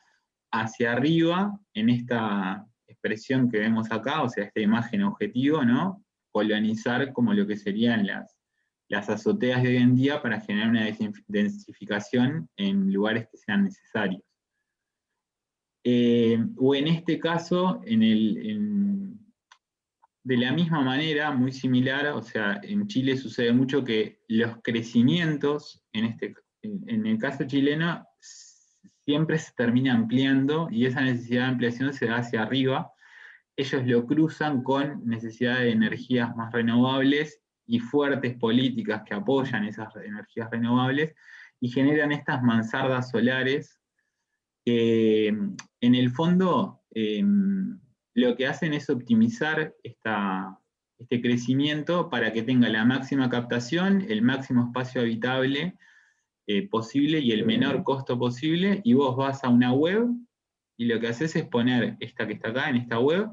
hacia arriba en esta expresión que vemos acá, o sea, esta imagen objetivo, ¿no? Colonizar como lo que serían las azoteas de hoy en día para generar una densificación en lugares que sean necesarios. O en este caso, de la misma manera, muy similar, o sea, en Chile sucede mucho que los crecimientos, en el caso chileno, siempre se termina ampliando, y esa necesidad de ampliación se da hacia arriba. Ellos lo cruzan con necesidad de energías más renovables y fuertes políticas que apoyan esas energías renovables, y generan estas mansardas solares que en el fondo lo que hacen es optimizar este crecimiento para que tenga la máxima captación, el máximo espacio habitable posible y el menor costo posible, y vos vas a una web y lo que haces es poner esta que está acá en esta web,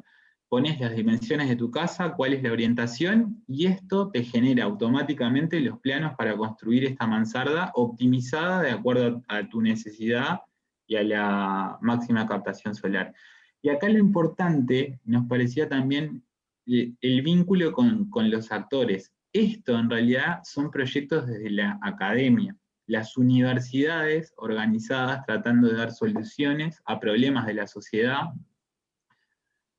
pones las dimensiones de tu casa, cuál es la orientación, y esto te genera automáticamente los planos para construir esta mansarda optimizada de acuerdo a tu necesidad y a la máxima captación solar. Y acá lo importante, nos parecía también el vínculo con los actores. Esto en realidad son proyectos desde la academia, las universidades organizadas tratando de dar soluciones a problemas de la sociedad,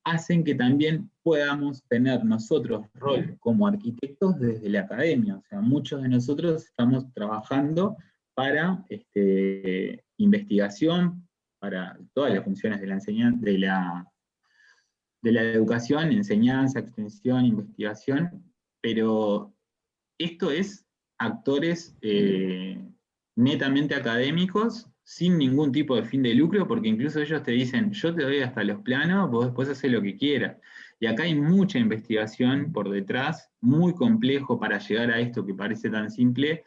hacen que también podamos tener nosotros rol como arquitectos desde la academia. O sea, muchos de nosotros estamos trabajando para investigación, para todas las funciones de la enseñanza, de la educación, enseñanza, extensión, investigación, pero esto es actores netamente académicos, sin ningún tipo de fin de lucro, porque incluso ellos te dicen, yo te doy hasta los planos, vos después haces lo que quieras. Y acá hay mucha investigación por detrás, muy complejo para llegar a esto que parece tan simple,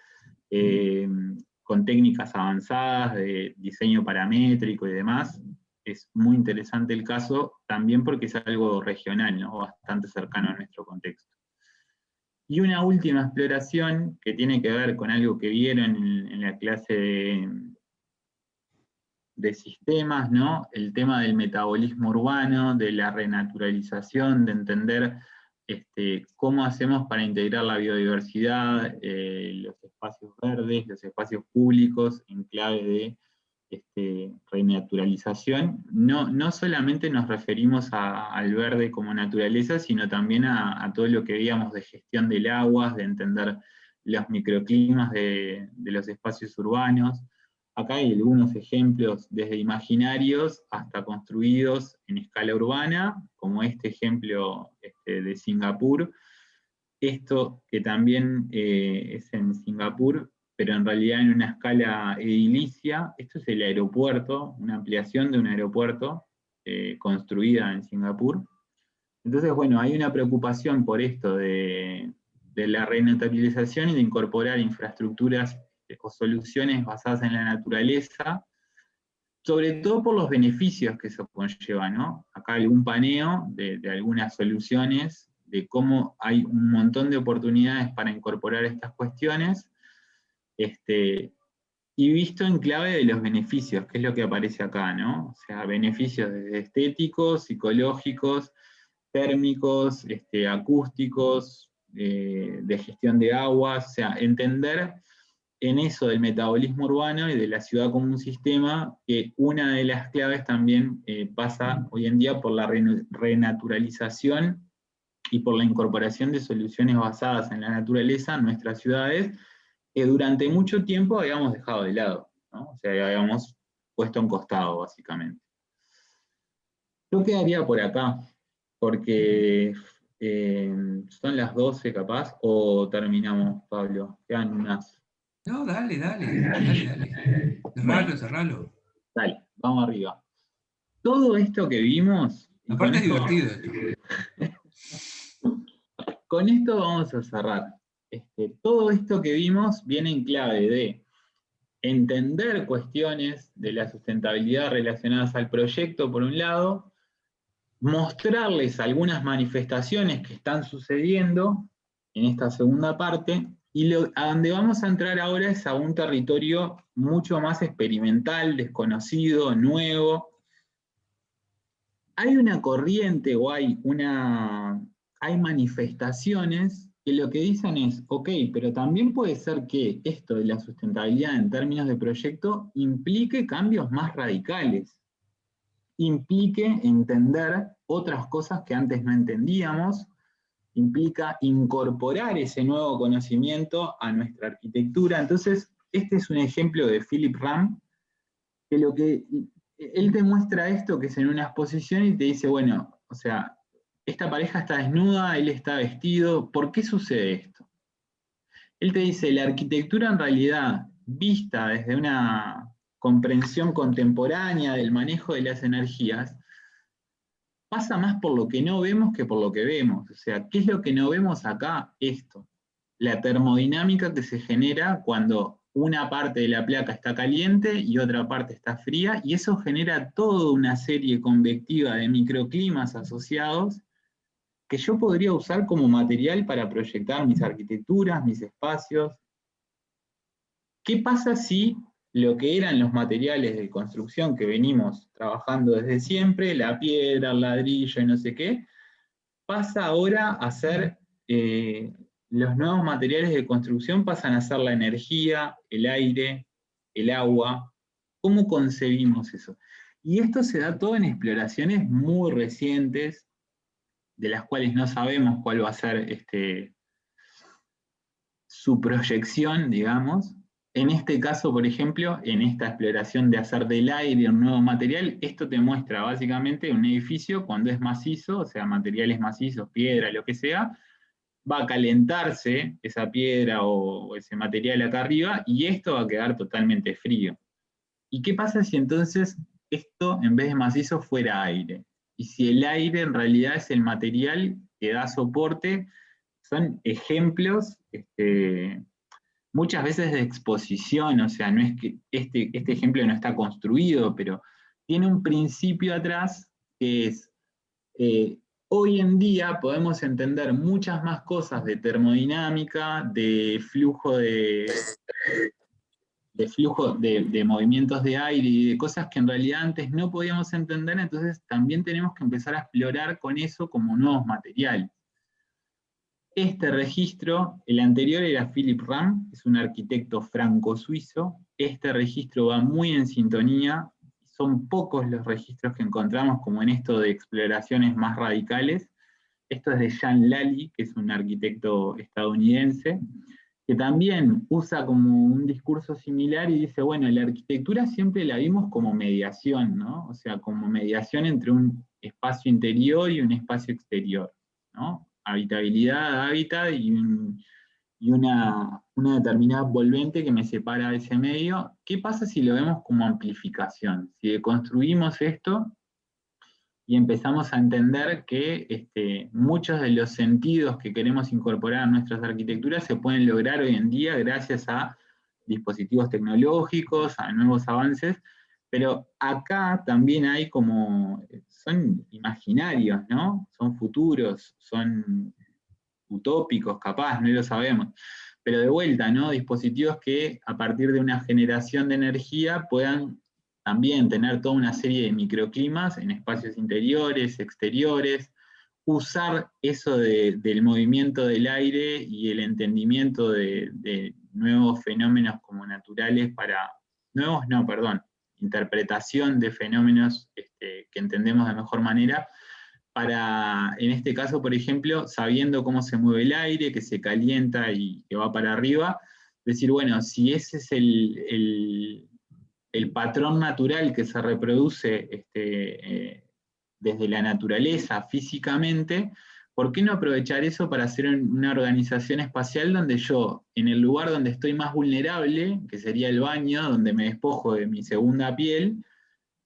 con técnicas avanzadas de diseño paramétrico y demás. Es muy interesante el caso, también porque es algo regional, ¿no? Bastante cercano a nuestro contexto. Y una última exploración que tiene que ver con algo que vieron en la clase de sistemas, ¿no? El tema del metabolismo urbano, de la renaturalización, de entender cómo hacemos para integrar la biodiversidad, los espacios verdes, los espacios públicos en clave de renaturalización. No solamente nos referimos al verde como naturaleza, sino también a todo lo que veíamos de gestión del agua, de entender los microclimas de los espacios urbanos. Acá hay algunos ejemplos desde imaginarios hasta construidos en escala urbana, como este ejemplo de Singapur. Esto que también es en Singapur, pero en realidad en una escala edilicia. Esto es el aeropuerto, una ampliación de un aeropuerto construida en Singapur. Entonces, bueno, hay una preocupación por esto de la renaturalización y de incorporar infraestructuras o soluciones basadas en la naturaleza, sobre todo por los beneficios que eso conlleva, ¿no? Acá algún paneo de algunas soluciones, de cómo hay un montón de oportunidades para incorporar estas cuestiones, y visto en clave de los beneficios, que es lo que aparece acá, ¿no? O sea, beneficios desde estéticos, psicológicos, térmicos, acústicos, de gestión de aguas, o sea, entender en eso del metabolismo urbano y de la ciudad como un sistema, que una de las claves también pasa hoy en día por la renaturalización y por la incorporación de soluciones basadas en la naturaleza en nuestras ciudades, que durante mucho tiempo habíamos dejado de lado, ¿no? O sea, habíamos puesto a un costado, básicamente. Yo quedaría por acá, porque son las 12 capaz, o terminamos, Pablo, quedan unas No, dale. Cerralo. Dale, vamos arriba. Todo esto que vimos... Aparte es divertido esto. Con esto vamos a cerrar. Todo esto que vimos viene en clave de entender cuestiones de la sustentabilidad relacionadas al proyecto, por un lado, mostrarles algunas manifestaciones que están sucediendo en esta segunda parte, y a donde vamos a entrar ahora es a un territorio mucho más experimental, desconocido, nuevo. Hay una corriente o hay manifestaciones que lo que dicen es, ok, pero también puede ser que esto de la sustentabilidad en términos de proyecto implique cambios más radicales, implique entender otras cosas que antes no entendíamos, implica incorporar ese nuevo conocimiento a nuestra arquitectura. Entonces, este es un ejemplo de Philip Ram, que él te muestra esto, que es en una exposición, y te dice, bueno, o sea, esta pareja está desnuda, él está vestido, ¿por qué sucede esto? Él te dice, la arquitectura en realidad, vista desde una comprensión contemporánea del manejo de las energías, pasa más por lo que no vemos que por lo que vemos. O sea, ¿qué es lo que no vemos acá? Esto. La termodinámica que se genera cuando una parte de la placa está caliente y otra parte está fría, y eso genera toda una serie convectiva de microclimas asociados que yo podría usar como material para proyectar mis arquitecturas, mis espacios. ¿Qué pasa si lo que eran los materiales de construcción que venimos trabajando desde siempre, la piedra, el ladrillo y no sé qué, pasa ahora a ser, los nuevos materiales de construcción pasan a ser la energía, el aire, el agua? ¿Cómo concebimos eso? Y esto se da todo en exploraciones muy recientes, de las cuales no sabemos cuál va a ser su proyección, digamos. En este caso, por ejemplo, en esta exploración de hacer del aire un nuevo material, esto te muestra básicamente un edificio cuando es macizo, o sea, materiales macizos, piedra, lo que sea, va a calentarse esa piedra o ese material acá arriba, y esto va a quedar totalmente frío. ¿Y qué pasa si entonces esto, en vez de macizo, fuera aire? Y si el aire en realidad es el material que da soporte, son ejemplos muchas veces de exposición, o sea, no es que este ejemplo no está construido, pero tiene un principio atrás que es, hoy en día podemos entender muchas más cosas de termodinámica, de flujo de movimientos de aire y de cosas que en realidad antes no podíamos entender, entonces también tenemos que empezar a explorar con eso como nuevos materiales. Este registro, el anterior era Philip Ram, es un arquitecto franco-suizo. Este registro va muy en sintonía, son pocos los registros que encontramos como en esto de exploraciones más radicales. Esto es de Jean Lally, que es un arquitecto estadounidense, que también usa como un discurso similar y dice, bueno, la arquitectura siempre la vimos como mediación, ¿no? O sea, como mediación entre un espacio interior y un espacio exterior, ¿no? Habitabilidad, hábitat y una determinada envolvente que me separa de ese medio. ¿Qué pasa si lo vemos como amplificación? Si deconstruimos esto y empezamos a entender que muchos de los sentidos que queremos incorporar a nuestras arquitecturas se pueden lograr hoy en día gracias a dispositivos tecnológicos, a nuevos avances, pero acá también hay son imaginarios, ¿no? Son futuros, son utópicos, capaz, no lo sabemos. Pero de vuelta, ¿no? Dispositivos que a partir de una generación de energía puedan también tener toda una serie de microclimas en espacios interiores, exteriores, usar eso del movimiento del aire y el entendimiento de nuevos fenómenos como naturales interpretación de fenómenos que entendemos de mejor manera, para, en este caso, por ejemplo, sabiendo cómo se mueve el aire, que se calienta y que va para arriba, decir, bueno, si ese es el patrón natural que se reproduce desde la naturaleza físicamente, ¿por qué no aprovechar eso para hacer una organización espacial donde yo, en el lugar donde estoy más vulnerable, que sería el baño, donde me despojo de mi segunda piel,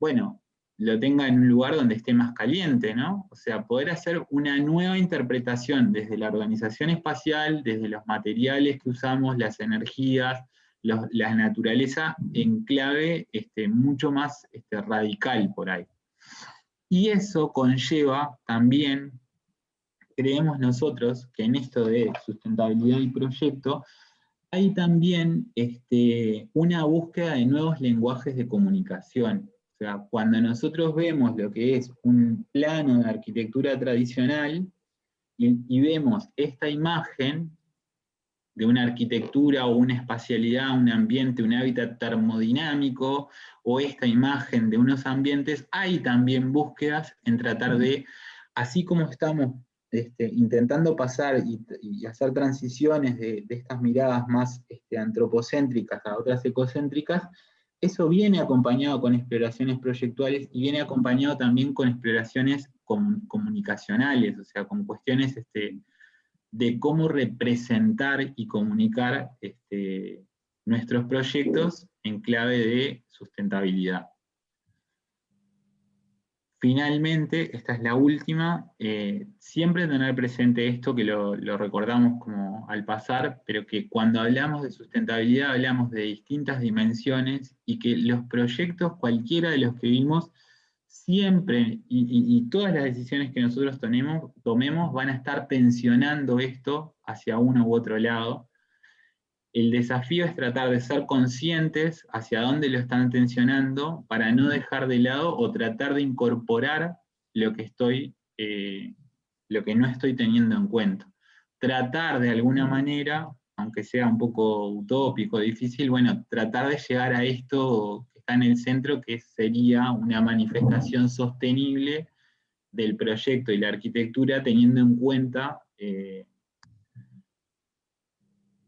bueno, lo tenga en un lugar donde esté más caliente, ¿no? O sea, poder hacer una nueva interpretación desde la organización espacial, desde los materiales que usamos, las energías, la naturaleza en clave mucho más radical por ahí. Y eso conlleva también, creemos nosotros, que en esto de sustentabilidad y proyecto, hay también una búsqueda de nuevos lenguajes de comunicación. O sea, cuando nosotros vemos lo que es un plano de arquitectura tradicional y vemos esta imagen de una arquitectura o una espacialidad, un ambiente, un hábitat termodinámico, o esta imagen de unos ambientes, hay también búsquedas en tratar de, así como estamos intentando pasar y hacer transiciones de estas miradas más antropocéntricas a otras ecocéntricas, eso viene acompañado con exploraciones proyectuales y viene acompañado también con exploraciones comunicacionales, o sea, con cuestiones de cómo representar y comunicar nuestros proyectos en clave de sustentabilidad. Finalmente, esta es la última, siempre tener presente esto, que lo recordamos como al pasar, pero que cuando hablamos de sustentabilidad hablamos de distintas dimensiones y que los proyectos, cualquiera de los que vimos, siempre, y todas las decisiones que nosotros tomemos van a estar tensionando esto hacia uno u otro lado. El desafío es tratar de ser conscientes hacia dónde lo están tensionando para no dejar de lado o tratar de incorporar lo que no estoy teniendo en cuenta. Tratar de alguna manera, aunque sea un poco utópico, difícil, bueno, tratar de llegar a esto que está en el centro, que sería una manifestación sostenible del proyecto y la arquitectura, teniendo en cuenta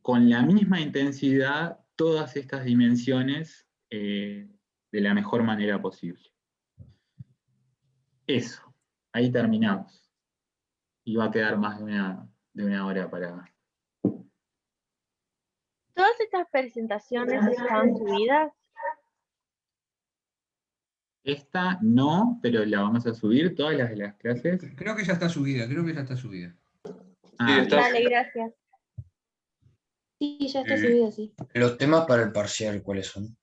con la misma intensidad todas estas dimensiones de la mejor manera posible. Eso, ahí terminamos. Y va a quedar más de una hora para... ¿Todas estas presentaciones están subidas? Esta no, pero la vamos a subir, todas las de las clases. Creo que ya está subida, Ah, Dale, gracias. Sí, ya está subido, sí. Los temas para el parcial, ¿cuáles son?